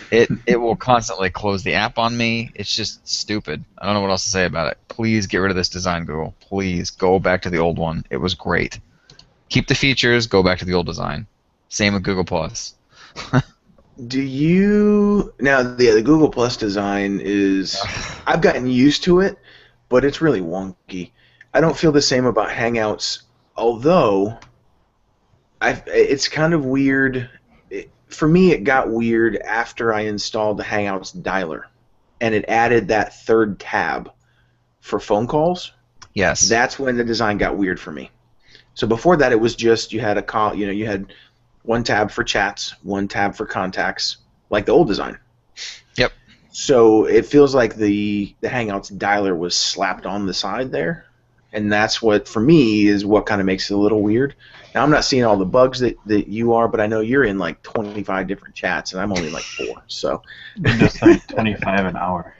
it will constantly close the app on me. It's just stupid. I don't know what else to say about it. Please get rid of this design, Google. Please go back to the old one. It was great. Keep the features, go back to the old design. Same with Google Plus. Do you now the Google Plus design is I've gotten used to it, but it's really wonky. I don't feel the same about Hangouts, although it's kind of weird. For me, it got weird after I installed the Hangouts dialer, and it added that third tab for phone calls. Yes. That's when the design got weird for me. So before that, it was just you had a call. You had one tab for chats, one tab for contacts, like the old design. Yep. So it feels like the Hangouts dialer was slapped on the side there, And that's what, for me, is what kind of makes it a little weird. Now, I'm not seeing all the bugs that you are, but I know you're in like 25 different chats, and I'm only like 4. So Just like 25 an hour.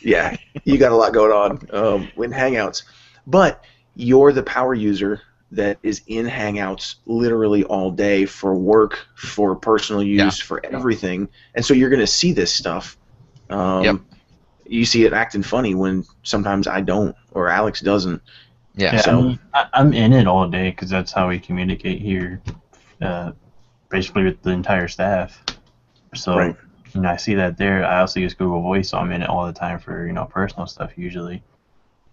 yeah, you got a lot going on in Hangouts. But you're the power user that is in Hangouts literally all day for work, for personal use, for everything. And so you're going to see this stuff. You see it acting funny when sometimes I don't, or Alex doesn't. Yeah, So I'm in it all day because that's how we communicate here, basically with the entire staff. So, right. I see that there. I also use Google Voice, so I'm in it all the time for, personal stuff usually.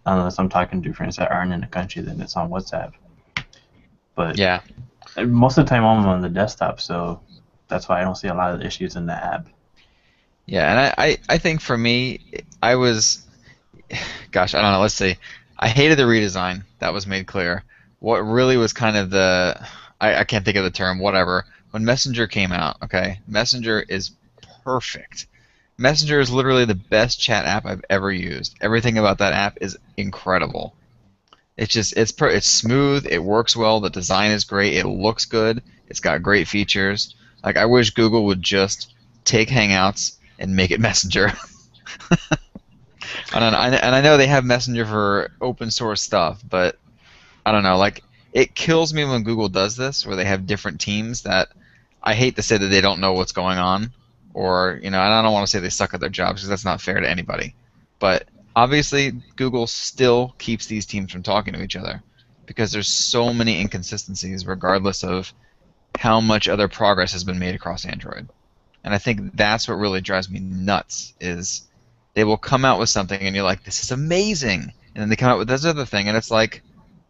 Unless I'm talking to friends that aren't in the country, then it's on WhatsApp. But yeah, most of the time I'm on the desktop, so that's why I don't see a lot of issues in the app. Yeah, and I think for me, I was, gosh, I don't know, let's see. I hated the redesign. That was made clear. What really was kind of I can't think of the term, whatever. When Messenger came out, okay, Messenger is perfect. Messenger is literally the best chat app I've ever used. Everything about that app is incredible. It's just, it's smooth, it works well, the design is great, it looks good, it's got great features. Like, I wish Google would just take Hangouts and make it Messenger. And I know they have Messenger for open source stuff, but I don't know. Like, it kills me when Google does this, where they have different teams that I hate to say that they don't know what's going on, or and I don't want to say they suck at their jobs because that's not fair to anybody. But obviously, Google still keeps these teams from talking to each other because there's so many inconsistencies, regardless of how much other progress has been made across Android. And I think that's what really drives me nuts is they will come out with something and you're like, this is amazing. And then they come out with this other thing and it's like,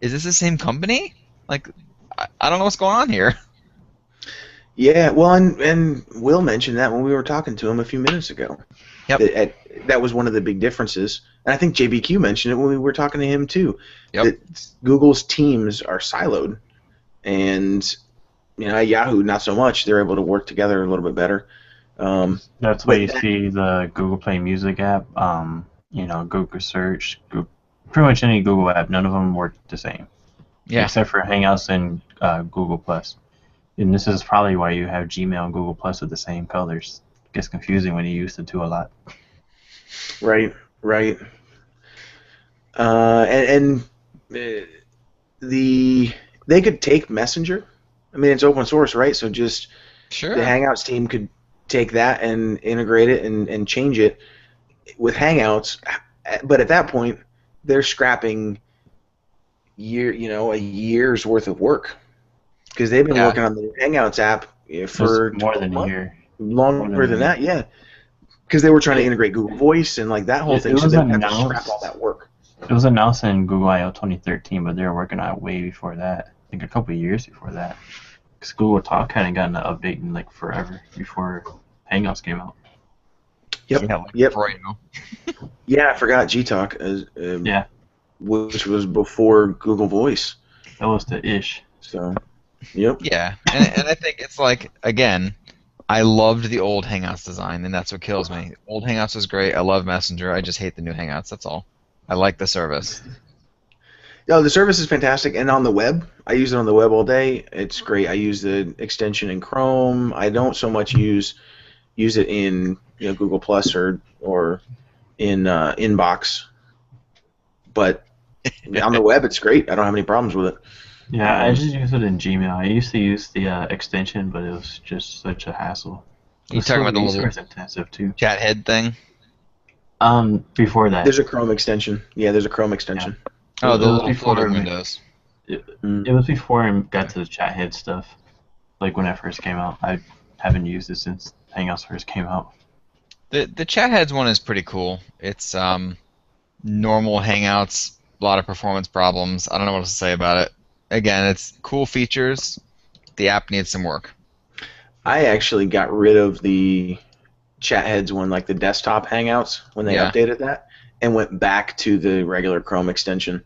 is this the same company? Like, I don't know what's going on here. Yeah, well, and Will mentioned that when we were talking to him a few minutes ago. Yep. That was one of the big differences. And I think JBQ mentioned it when we were talking to him too. Yep. That Google's teams are siloed. And at Yahoo, not so much. They're able to work together a little bit better. That's why you see the Google Play Music app, Google Search, pretty much any Google app. None of them work the same, except for Hangouts and Google Plus. And this is probably why you have Gmail and Google Plus with the same colors. It gets confusing when you use the two a lot. Right. And they could take Messenger. I mean, it's open source, right? So just the Hangouts team could take that and integrate it and change it with Hangouts. But at that point, they're scrapping a year's worth of work because they've been working on the Hangouts app for more than a year. Longer than that, yeah. Because they were trying to integrate Google Voice and like that whole thing, so they would have to scrap all that work. It was announced in Google I/O 2013, but they were working on it way before that. I think a couple of years before that. Because Google Talk hadn't gotten an update in like forever before Hangouts came out. Yep. Yeah, I forgot Gtalk. Which was before Google Voice. That was the ish. So, yep. Yeah, and I think it's like, again, I loved the old Hangouts design, and that's what kills me. Old Hangouts was great. I love Messenger. I just hate the new Hangouts. That's all. I like the service. No, the service is fantastic, and on the web, I use it on the web all day. It's great. I use the extension in Chrome. I don't so much use it in Google Plus or in Inbox, but on the web, it's great. I don't have any problems with it. Yeah, I just use it in Gmail. I used to use the extension, but it was just such a hassle. You talking about the little intensive too? Chat head thing? Before that. There's a Chrome extension. Yeah, there's a Chrome extension. Yeah. Oh, the little floating windows. It was before I got to the chat head stuff. Like when it first came out. I haven't used it since Hangouts first came out. The chat heads one is pretty cool. It's normal Hangouts, a lot of performance problems. I don't know what else to say about it. Again, it's cool features. The app needs some work. I actually got rid of the chat heads one, like the desktop Hangouts, when they updated that, and went back to the regular Chrome extension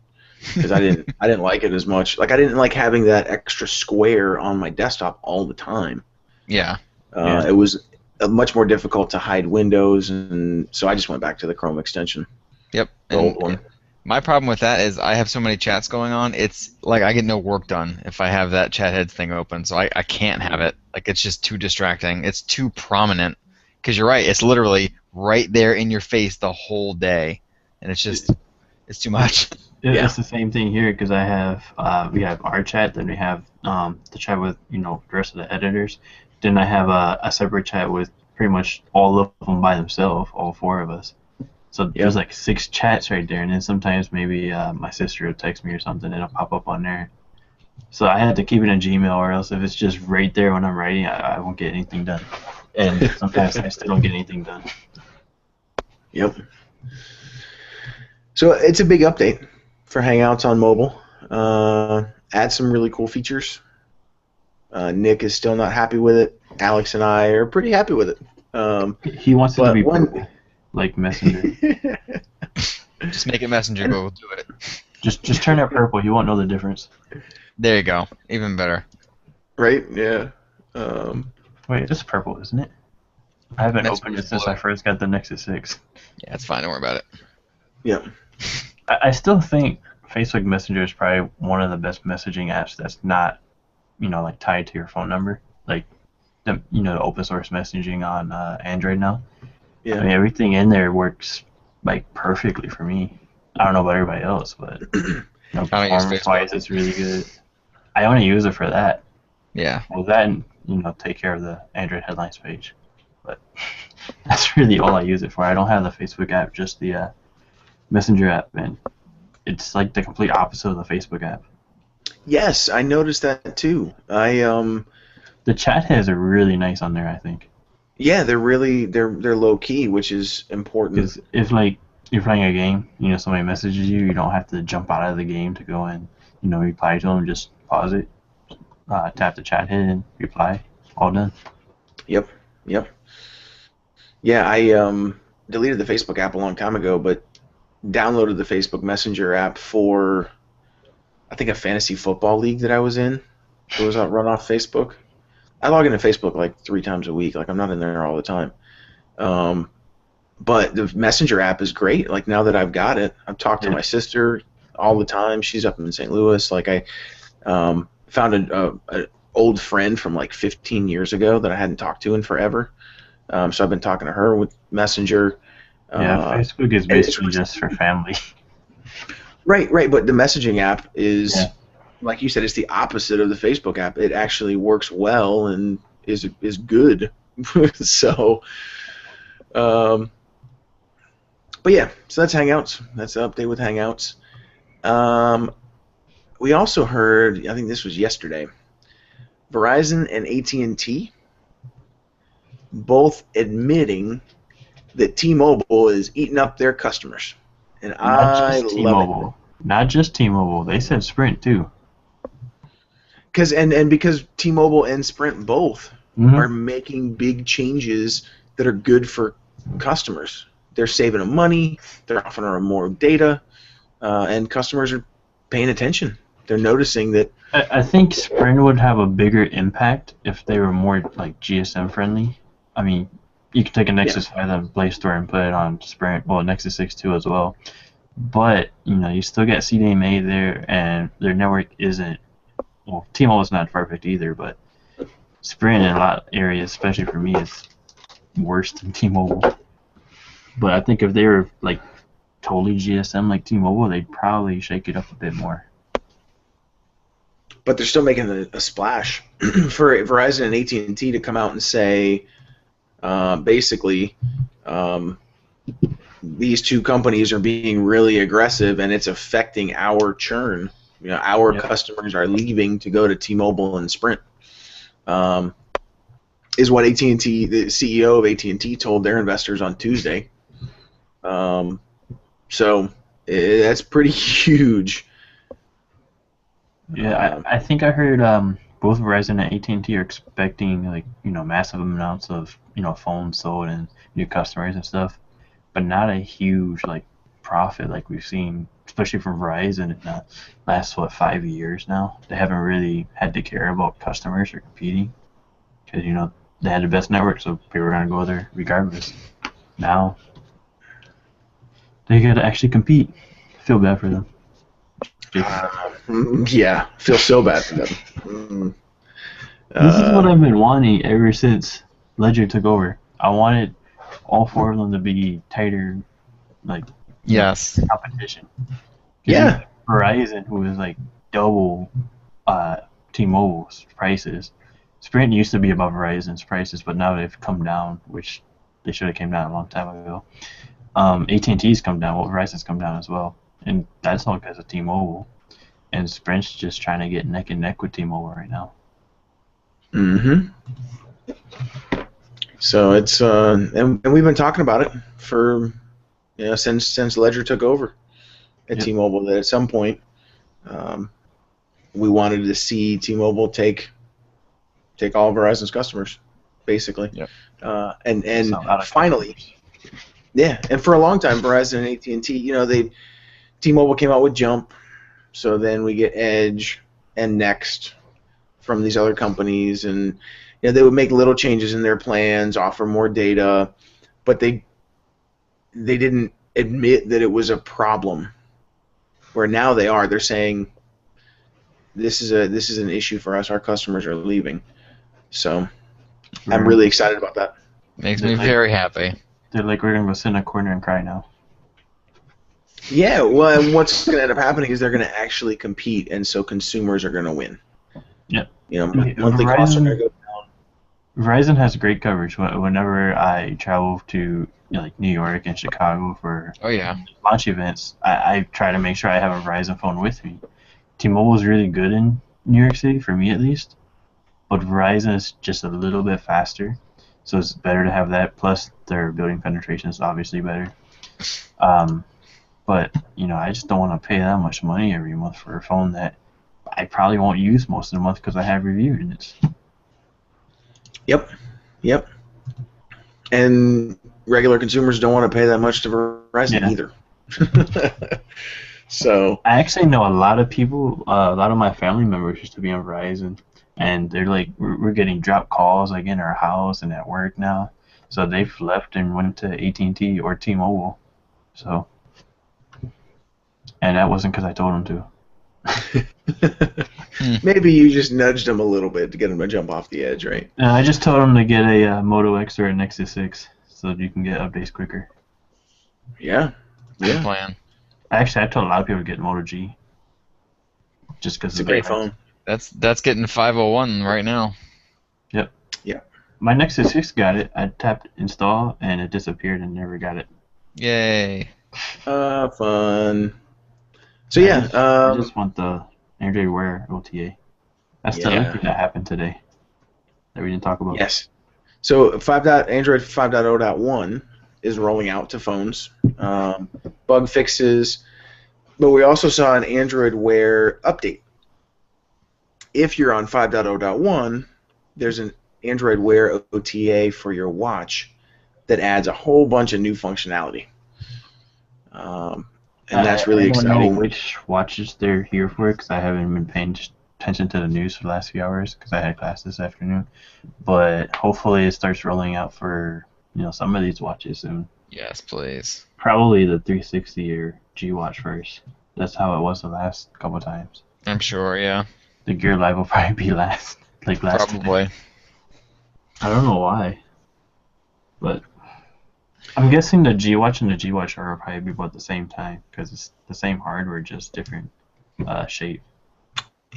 because I didn't like it as much. Like I didn't like having that extra square on my desktop all the time. Yeah. It was much more difficult to hide windows, and so I just went back to the Chrome extension. Yep. The old one. My problem with that is I have so many chats going on. It's like I get no work done if I have that chat head thing open. So I can't have it. Like it's just too distracting. It's too prominent. Because you're right. It's literally right there in your face the whole day, and it's too much. It's the same thing here because we have our chat, then we have the chat with the rest of the editors. Then I have a separate chat with pretty much all of them by themselves, all four of us. So there's like 6 chats right there, and then sometimes maybe my sister will text me or something, and it'll pop up on there. So I had to keep it in Gmail, or else if it's just right there when I'm writing, I won't get anything done. And sometimes I still don't get anything done. Yep. So it's a big update for Hangouts on mobile. Add some really cool features. Nick is still not happy with it. Alex and I are pretty happy with it. He wants it to be purple, like Messenger. Just make it Messenger, but we'll do it. Just turn it purple. You won't know the difference. There you go. Even better. Right? Yeah. Wait, it's purple, isn't it? I haven't opened it since I first got the Nexus 6. Yeah, it's fine. Don't worry about it. Yeah. I still think Facebook Messenger is probably one of the best messaging apps that's not, like tied to your phone number. Like, the open source messaging on Android now. Yeah. I mean, everything in there works like perfectly for me. I don't know about everybody else, but performance-wise, it's really good. I only use it for that. Yeah. Well, that and take care of the Android headlines page, but that's really all I use it for. I don't have the Facebook app, just the Messenger app, and it's like the complete opposite of the Facebook app. Yes, I noticed that too. The chat heads are really nice on there, I think. Yeah, they're low key, which is important. Because if like you're playing a game, somebody messages you, you don't have to jump out of the game to go and reply to them. Just pause it, tap the chat head, and reply. All done. Yep. Yeah, I deleted the Facebook app a long time ago, but downloaded the Facebook Messenger app for, I think, a fantasy football league that I was in. It was run off Facebook. I log into Facebook like 3 times a week. Like, I'm not in there all the time. But the Messenger app is great. Like, now that I've got it, I've talked to my sister all the time. She's up in St. Louis. Like, I found an old friend from like 15 years ago that I hadn't talked to in forever. So I've been talking to her with Messenger. Facebook is basically just for family. Right. But the messaging app is, like you said, it's the opposite of the Facebook app. It actually works well and is good. So, but yeah, so that's Hangouts. That's the update with Hangouts. We also heard, I think this was yesterday, Verizon and AT&T both admitting that T-Mobile is eating up their customers. And I love it. Not just T-Mobile. They said Sprint too. Because T-Mobile and Sprint both are making big changes that are good for customers. They're saving them money. They're offering them more data, and customers are paying attention. They're noticing that. I think Sprint would have a bigger impact if they were more like GSM friendly. I mean, you can take a Nexus 5 on Play Store and put it on Sprint. Well, Nexus 6 too as well. But you still get CDMA there, and their network isn't. Well, T-Mobile's not perfect either, but Sprint in a lot of areas, especially for me, is worse than T-Mobile. But I think if they were like totally GSM like T-Mobile, they'd probably shake it up a bit more. But they're still making a splash for Verizon and AT&T to come out and say, basically, these two companies are being really aggressive, and it's affecting our churn. Our customers are leaving to go to T-Mobile and Sprint. Is what AT&T, the CEO of AT&T, told their investors on Tuesday. So that's pretty huge. Yeah, I think I heard both Verizon and AT&T are expecting massive amounts of phones sold and new customers and stuff, but not a huge profit like we've seen, especially from Verizon in the last 5 years now. They haven't really had to care about customers or competing because they had the best network, so people were gonna go there regardless. Now they got to actually compete. Feel bad for them. Yeah, feel so bad for them. This is what I've been wanting ever since Ledger took over. I wanted all four of them to be tighter, like competition. Yeah. Verizon, who was like double T-Mobile's prices. Sprint used to be above Verizon's prices, but now they've come down, which they should have came down a long time ago. AT&T's come down, well, Verizon's come down as well, and that's all because of T-Mobile. And Sprint's just trying to get neck and neck with T-Mobile right now. Mm-hmm. So it's and we've been talking about it for since Ledger took over at T-Mobile, that at some point we wanted to see T-Mobile take all of Verizon's customers, basically. Yep. And finally, and for a long time, Verizon and AT&T, T-Mobile came out with Jump, so then we get Edge and Next from these other companies, and they would make little changes in their plans, offer more data, but they didn't admit that it was a problem. Where now they're saying this is an issue for us. Our customers are leaving, so I'm really excited about that. Makes me very happy. They're like, we're gonna go sit in a corner and cry now. Yeah, well, and what's going to end up happening is they're going to actually compete, and so consumers are going to win. Yep. Monthly costs are going to go down. Verizon has great coverage. Whenever I travel to like New York and Chicago for launch events, I try to make sure I have a Verizon phone with me. T-Mobile is really good in New York City, for me at least, but Verizon is just a little bit faster, so it's better to have that. Plus, their building penetration is obviously better. But I just don't want to pay that much money every month for a phone that I probably won't use most of the month because I have review units. Yep. And regular consumers don't want to pay that much to Verizon either. So I actually know a lot of people, a lot of my family members used to be on Verizon, and they're like, we're getting dropped calls like in our house and at work now. So they've left and went to AT&T or T-Mobile. So, and that wasn't because I told them to. Maybe you just nudged them a little bit to get them to jump off the edge, right? I just told them to get a Moto X or a Nexus 6 so that you can get updates quicker. Yeah. Good plan. Actually, I told a lot of people to get Moto G. Just because it's a great phone. That's getting 501 right now. Yep. Yeah. My Nexus 6 got it. I tapped install and it disappeared and never got it. Yay. Fun. So I just want the Android Wear OTA. That's the other thing that happened today that we didn't talk about. Yes. So Android 5.0.1 is rolling out to phones. Bug fixes, but we also saw an Android Wear update. If you're on 5.0.1, there's an Android Wear OTA for your watch that adds a whole bunch of new functionality. And that's really exciting. I don't know which watches they're here for because I haven't been paying attention to the news for the last few hours because I had class this afternoon. But hopefully it starts rolling out for some of these watches soon. Yes, please. Probably the 360 or G Watch first. That's how it was the last couple of times. I'm sure, yeah. The Gear Live will probably be last. Probably. I don't know why. But I'm guessing the G Watch and the G Watch R will probably be about the same time because it's the same hardware, just different shape.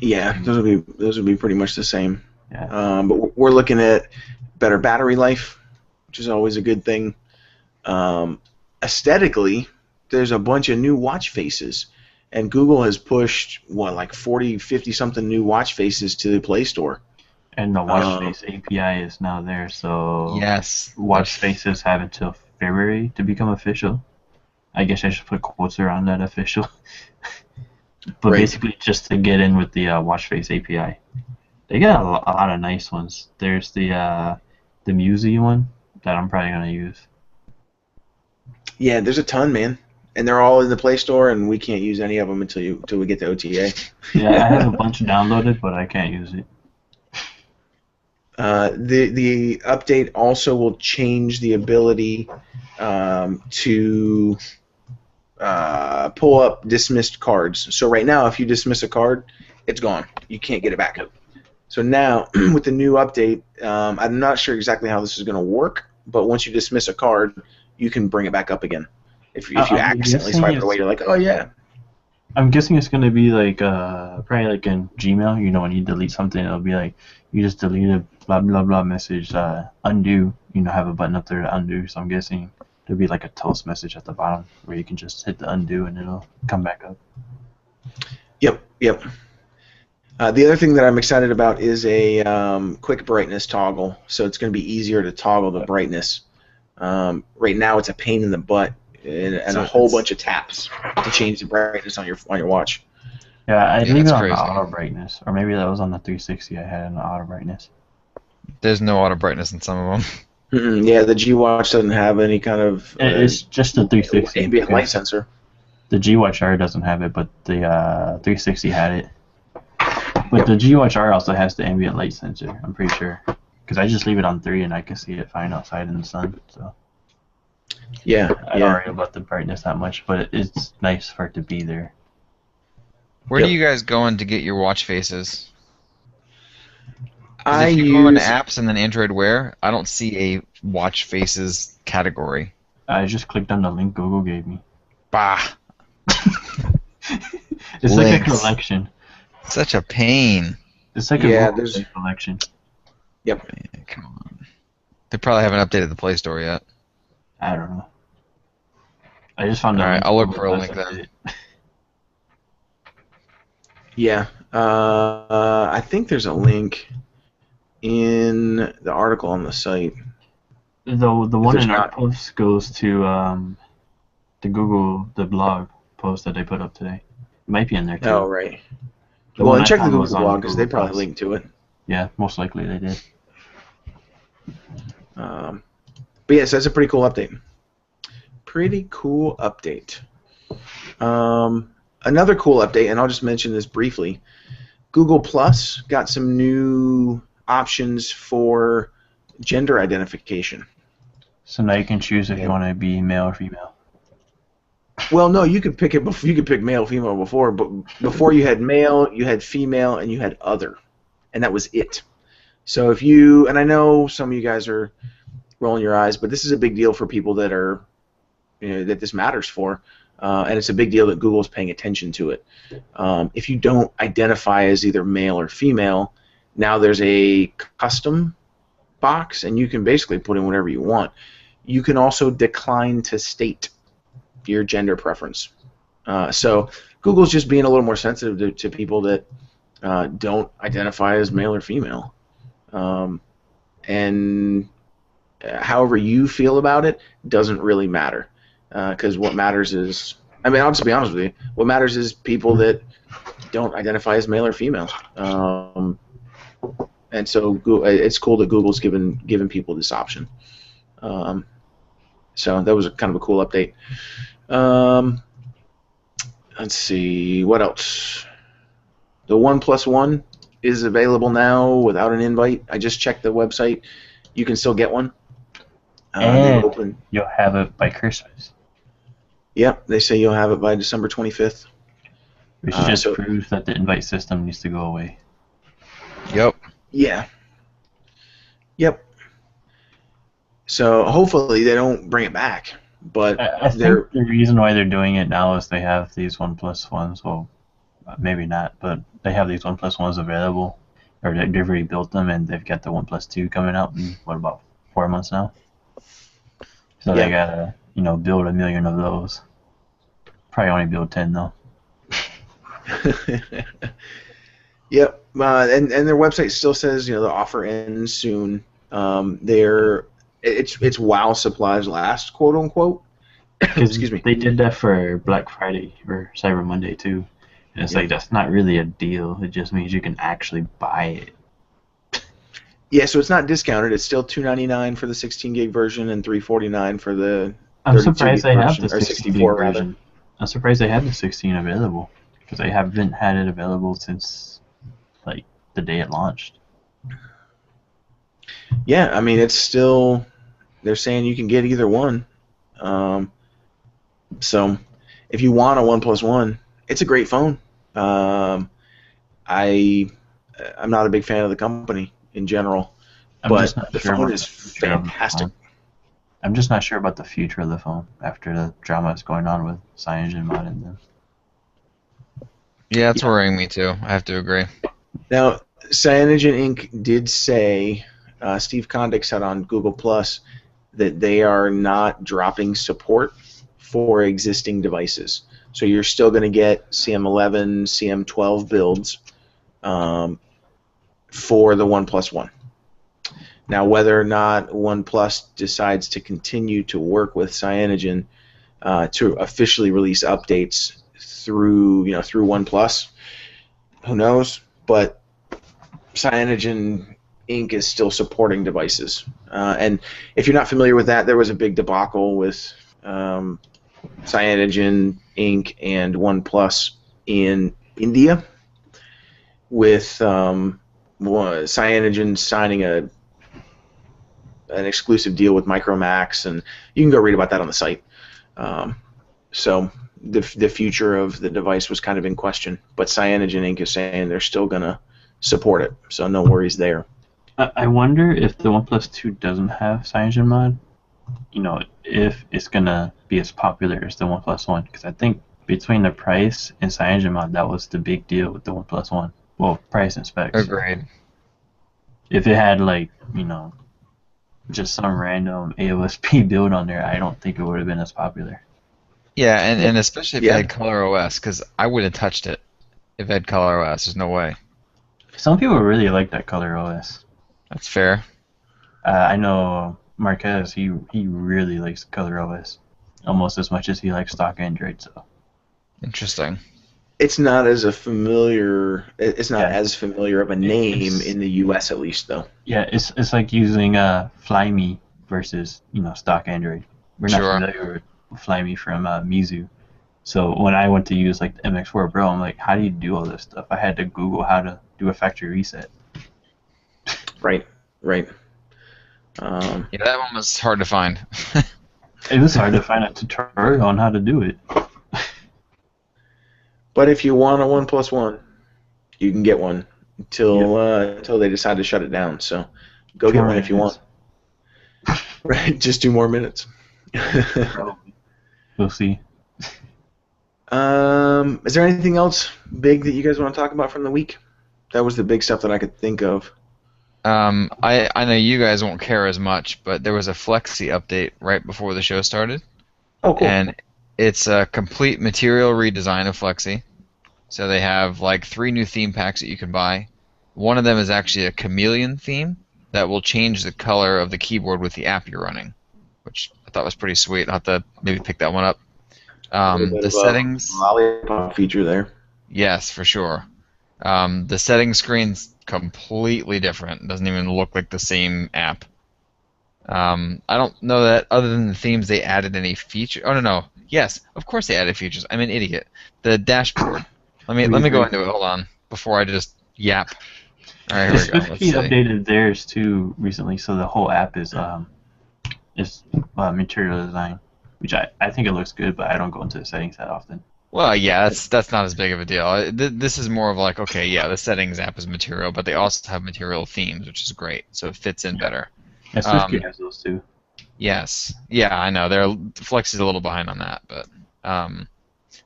Yeah, those would be pretty much the same. Yeah. But we're looking at better battery life, which is always a good thing. Aesthetically, there's a bunch of new watch faces, and Google has pushed like 40, 50 something new watch faces to the Play Store. And the watch face API is now there, so yes, watch faces have until February to become official. I guess I should put quotes around that official. But basically, just to get in with the watch face API, they got a lot of nice ones. There's the Musi one that I'm probably gonna use. Yeah, there's a ton, man, and they're all in the Play Store, and we can't use any of them until we get the OTA. Yeah, I have a bunch downloaded, but I can't use it. The update also will change the ability to pull up dismissed cards. So right now, if you dismiss a card, it's gone. You can't get it back. So now, with the new update, I'm not sure exactly how this is going to work, but once you dismiss a card, you can bring it back up again. If you accidentally swipe it away, you're like, oh yeah. I'm guessing it's going to be like probably like in Gmail. You know, when you delete something, it'll be like you just deleted blah blah blah message, undo. You know, have a button up there to undo. So I'm guessing there'll be like a toast message at the bottom where you can just hit the undo and it'll come back up. Yep. The other thing that I'm excited about is a quick brightness toggle. So it's going to be easier to toggle the brightness. Right now, it's a pain in the butt and a whole bunch of taps to change the brightness on your watch. Yeah, I leave it on the auto brightness, or maybe that was on the 360. I had an auto brightness. There's no auto brightness in some of them. Yeah, the G Watch doesn't have any kind of. It's just the 360 ambient light sensor. The G Watch R doesn't have it, but the 360 had it. But the G Watch R also has the ambient light sensor. I'm pretty sure, because I just leave it on 3 and I can see it fine outside in the sun. So. Yeah, I don't worry about the brightness that much, but it's nice for it to be there. Where do you guys go in to get your watch faces? If you go into apps and then Android Wear, I don't see a watch faces category. I just clicked on the link Google gave me. Bah. It's like a collection. Such a pain. It's like a Google collection. Yep. Yeah, come on. They probably haven't updated the Play Store yet. I don't know. I just found out. Alright, I'll look for a link then. Yeah. I think there's a link in the article on the site. The one in our post goes to the blog post that they put up today. It might be in there too. Oh, right. Well, and check the Google blog because they probably linked to it. Yeah, most likely they did. But yes, that's a pretty cool update. Pretty cool update. Another cool update, and I'll just mention this briefly. Google Plus got some new options for gender identification. So now you can choose if you want to be male or female. Well, no, you could pick it. You could pick male, or female before, but before you had male, you had female, and you had other, and that was it. So if you, and I know some of you guys are rolling your eyes, but this is a big deal for people that are, that this matters for, and it's a big deal that Google's paying attention to it. If you don't identify as either male or female, now there's a custom box, and you can basically put in whatever you want. You can also decline to state your gender preference. So Google's just being a little more sensitive to people that don't identify as male or female. And however you feel about it doesn't really matter. Because what matters is, I mean, I'll just be honest with you, what matters is people that don't identify as male or female. And so it's cool that Google's given people this option. So that was kind of a cool update. Let's see, what else? The 1+1 is available now without an invite. I just checked the website. You can still get one. And you'll have it by Christmas. Yep, they say you'll have it by December 25th. Which just proves that the invite system needs to go away. Yep. Yeah. Yep. So hopefully they don't bring it back. But I think the reason why they're doing it now is they have these 1+1s. Well, maybe not, but they have these 1+1s available, or they've already built them, and they've got the 1+2 coming out in what, about 4 months now. So they gotta, build 1 million of those. Probably only build 10 though. Yep, and their website still says the offer ends soon. It's while supplies last, quote unquote. Excuse me. They did that for Black Friday or Cyber Monday too, and it's like that's not really a deal. It just means you can actually buy it. Yeah, so it's not discounted. It's still $299 for the 16 gig version and $349 for the. I'm surprised they have the 16 gig version. I'm surprised they have the 16 available because they haven't had it available since like the day it launched. Yeah, I mean it's still. They're saying you can get either one. So if you want a OnePlus One, it's a great phone. I'm not a big fan of the company in general, but the phone is fantastic. I'm just not sure about the future of the phone after the drama that's going on with CyanogenMod and them. Yeah, it's worrying me too. I have to agree. Now, Cyanogen Inc. did say, Steve Kondik said on Google Plus that they are not dropping support for existing devices. So you're still going to get CM11, CM12 builds for the OnePlus One. Now, whether or not OnePlus decides to continue to work with Cyanogen to officially release updates through OnePlus, who knows? But Cyanogen Inc. is still supporting devices. And if you're not familiar with that, there was a big debacle with Cyanogen Inc. and OnePlus in India, with Cyanogen signing an exclusive deal with Micromax, and you can go read about that on the site. So the future of the device was kind of in question, but Cyanogen Inc. is saying they're still going to support it, so no worries there. I wonder if the OnePlus 2 doesn't have CyanogenMod, if it's going to be as popular as the OnePlus 1, because I think between the price and CyanogenMod, that was the big deal with the OnePlus 1. Well, price and specs. Agreed. If it had, just some random AOSP build on there, I don't think it would have been as popular. Yeah, and especially if it had Color OS, because I wouldn't have touched it if it had Color OS. There's no way. Some people really like that Color OS. That's fair. I know Marquez, he really likes Color OS almost as much as he likes stock Android. So interesting. It's not as familiar of a name in the U.S. at least, though. Yeah, it's like using Flyme versus stock Android. We're not familiar with Flyme from Mizu. So when I went to use the MX4 Pro, I'm like, how do you do all this stuff? I had to Google how to do a factory reset. Right. Yeah, that one was hard to find. It was hard to find a tutorial on how to do it. But if you want a OnePlus One, you can get one until they decide to shut it down. So go get one if you want. Right, just 2 more minutes. We'll see. Is there anything else big that you guys want to talk about from the week? That was the big stuff that I could think of. I know you guys won't care as much, but there was a Flexi update right before the show started. Oh, cool. And it's a complete material redesign of Flexi. So they have 3 new theme packs that you can buy. One of them is actually a chameleon theme that will change the color of the keyboard with the app you're running, which I thought was pretty sweet. I'll have to maybe pick that one up. The settings lollipop feature there. Yes, for sure. The settings screen's completely different. It doesn't even look like the same app. I don't know that other than the themes they added any feature. Oh no. Yes, of course they added features. I'm an idiot. The dashboard. Let me go into it. Hold on, before I just yap. All right, here we go. Let's see. Updated theirs too recently, so the whole app is material design, which I think it looks good, but I don't go into the settings that often. Well, yeah, that's not as big of a deal. This is more of okay, yeah, the settings app is material, but they also have material themes, which is great, so it fits in better. Yeah, SwiftKey has those too. Yes, yeah, I know. Flex is a little behind on that, but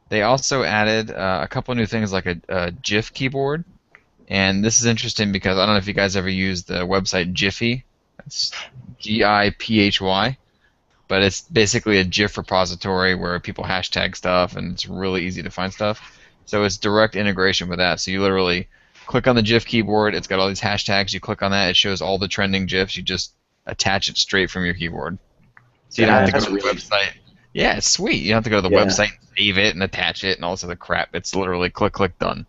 they also added a couple new things like a GIF keyboard, and this is interesting because I don't know if you guys ever used the website Giphy. It's GIPHY. But it's basically a GIF repository where people hashtag stuff, and it's really easy to find stuff. So it's direct integration with that. So you literally click on the GIF keyboard. It's got all these hashtags. You click on that. It shows all the trending GIFs. You just attach it straight from your keyboard. So you don't have to go to the website. Yeah, it's sweet. You don't have to go to the website and save it and attach it and all this other crap. It's literally click, click, done.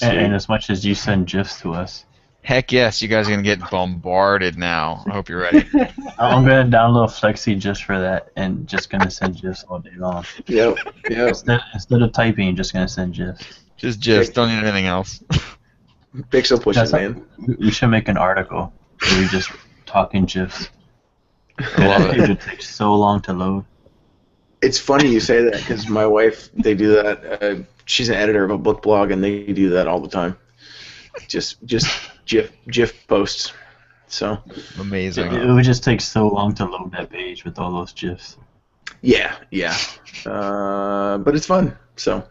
And as much as you send GIFs to us. Heck yes, you guys are going to get bombarded now. I hope you're ready. I'm going to download Flexi just for that and just going to send GIFs all day long. Yep. Instead of typing, just going to send GIFs. Just GIFs, don't need anything else. Pixel pushing, man. We should make an article where we just talk in GIFs. I love it. It would take so long to load. It's funny you say that because my wife, they do that. She's an editor of a book blog, and they do that all the time. Just GIF posts. So amazing. It would just take so long to load that page with all those GIFs. Yeah. But it's fun. So.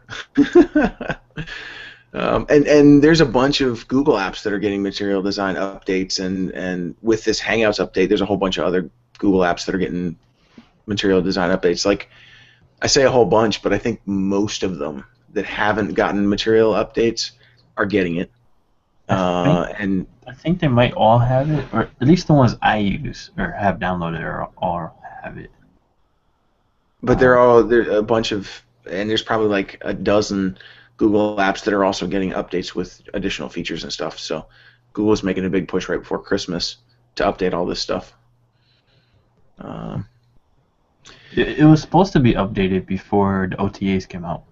And there's a bunch of Google apps that are getting material design updates, and with this Hangouts update, there's a whole bunch of other Google apps that are getting material design updates. Like, I say a whole bunch, but I think most of them that haven't gotten material updates are getting it. I think they might all have it, or at least the ones I use or have downloaded or all have it. But there's a bunch of, and there's probably like a dozen Google apps that are also getting updates with additional features and stuff. So Google's making a big push right before Christmas to update all this stuff. It was supposed to be updated before the OTAs came out.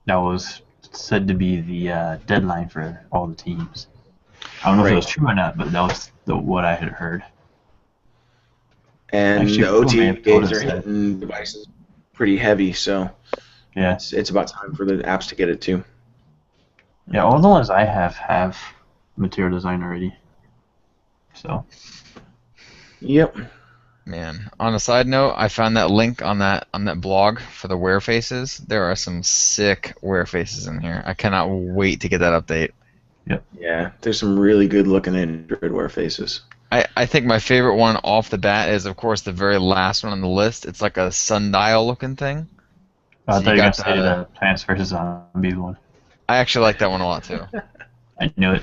That was said to be the deadline for all the teams. I don't know if it was true or not, but that was what I had heard. And actually, the OTAs are hitting devices pretty heavy, so yeah, it's about time for the apps to get it too. Yeah, all the ones I have material design already. So. Yep. Man, on a side note, I found that link on that blog for the wear faces. There are some sick wear faces in here. I cannot wait to get that update. Yep. Yeah, there's some really good looking Android wear faces. I think my favorite one off the bat is, of course, the very last one on the list. It's like a sundial looking thing. I thought you were going to say the Plants vs. Zombies one. I actually like that one a lot too. I knew it.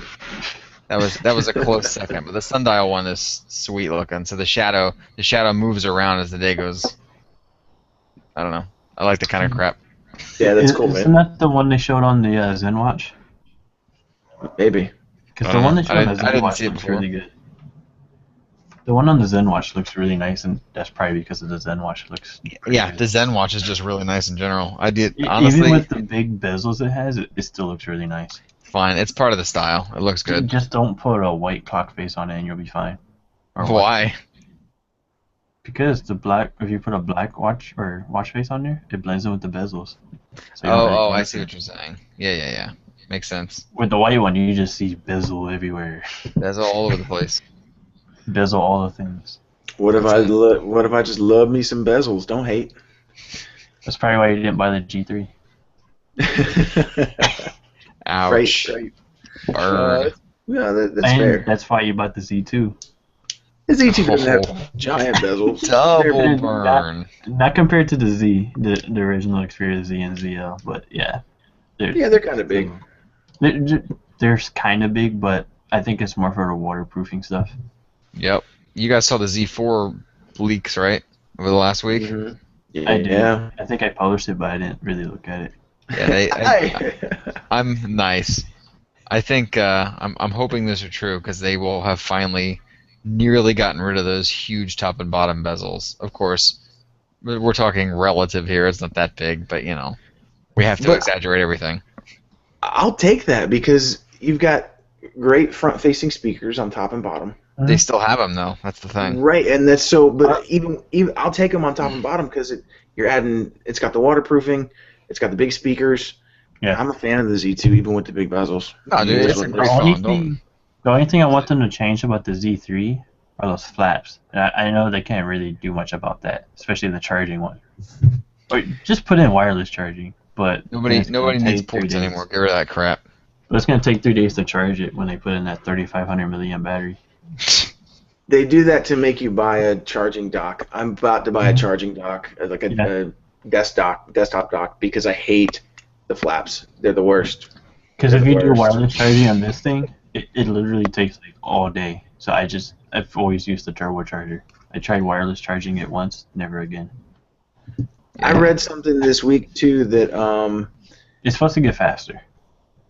That was a close second, but the sundial one is sweet looking. So the shadow moves around as the day goes. I don't know. I like the kind of crap. Yeah, that's cool, man. Isn't that the one they showed on the ZenWatch? Maybe. Because the one they showed on the ZenWatch looks really good. The one on the ZenWatch looks really nice, and that's probably because of the ZenWatch looks. Yeah, good. The ZenWatch is just really nice in general. Honestly, even with the big bezels it has, it still looks really nice. Fine, it's part of the style. It looks good. Just don't put a white clock face on it, and you'll be fine. Why? Because if you put a black watch face on there, it blends in with the bezels. So I see what you're saying. Yeah. Makes sense. With the white one, you just see bezel everywhere. Bezel all over the place. Bezel all the things. What if I just love me some bezels? Don't hate. That's probably why you didn't buy the G3. Ouch. Right. Burn. Yeah, that's fair. That's why you bought the Z2. The Z2 doesn't have giant bezels. Double burn. Not compared to the Z, the original Xperia Z and ZL, but yeah. They're kind of big. They're kind of big, but I think it's more for the waterproofing stuff. Yep. You guys saw the Z4 leaks, right? Over the last week? Mm-hmm. Yeah, I did. Yeah. I think I published it, but I didn't really look at it. Yeah, I'm nice. I think I'm hoping those are true because they will have finally nearly gotten rid of those huge top and bottom bezels. Of course, we're talking relative here. It's not that big, but we have to exaggerate everything. I'll take that because you've got great front-facing speakers on top and bottom. They still have them though. That's the thing. Right, and that's so. But even I'll take them on top and bottom because it's got the waterproofing, it's got the big speakers. Yeah, I'm a fan of the Z2 even with the big bezels. No, dude, it's a great phone. The only thing I want them to change about the Z3 are those flaps. I know they can't really do much about that, especially the charging one. Or just put in wireless charging, but nobody needs ports anymore. Get rid of that crap. But it's gonna take 3 days to charge it when they put in that 3,500 milliamp battery. They do that to make you buy a charging dock. I'm about to buy a charging dock, like a desktop dock, because I hate the flaps. They're the worst. Because if you do wireless charging on this thing, it literally takes like all day. So I've always used the turbocharger. I tried wireless charging it once, never again. I read something this week too that it's supposed to get faster.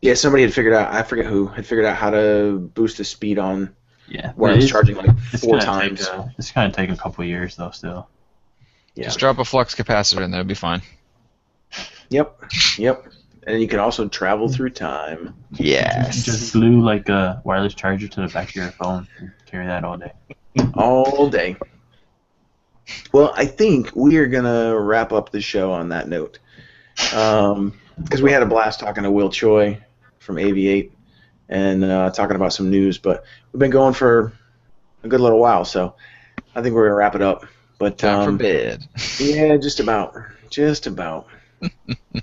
Yeah, somebody had figured out. I forget who had figured out how to boost the speed on. Yeah, wireless charging like 4 times. It's gonna take a couple of years though. Still. Yeah. Just drop a flux capacitor in there. It'll be fine. Yep. And you can also travel through time. Yes. Just glue like a wireless charger to the back of your phone and carry that all day. All day. Well, I think we are gonna wrap up the show on that note, because we had a blast talking to Will Choi from Aviate and talking about some news. But we've been going for a good little while, so I think we're gonna wrap it up. But Time for bed. Yeah, just about.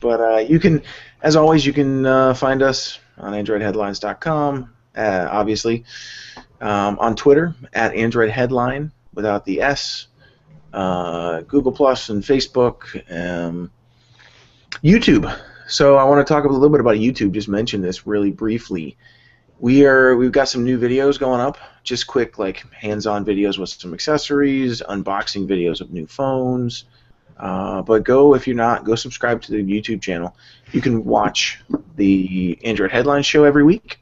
But you can, as always, you can find us on AndroidHeadlines.com, obviously, on Twitter at AndroidHeadline without the S, Google Plus and Facebook, YouTube. So I want to talk a little bit about YouTube. Just mention this really briefly. We've got some new videos going up. Just quick, like hands-on videos with some accessories, unboxing videos of new phones. But if you're not, go subscribe to the YouTube channel. You can watch the Android Headlines show every week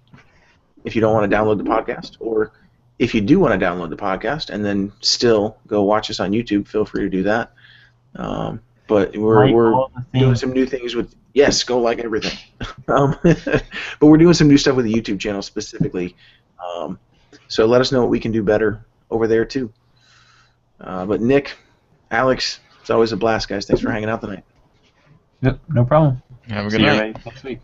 if you don't want to download the podcast, or if you do want to download the podcast and then still go watch us on YouTube, feel free to do that. But we're doing some new things with go like everything. But we're doing some new stuff with the YouTube channel specifically. So let us know what we can do better over there too. But Nick, Alex, it's always a blast, guys. Thanks for hanging out tonight. Yep, no problem. Have a good night. See you next week.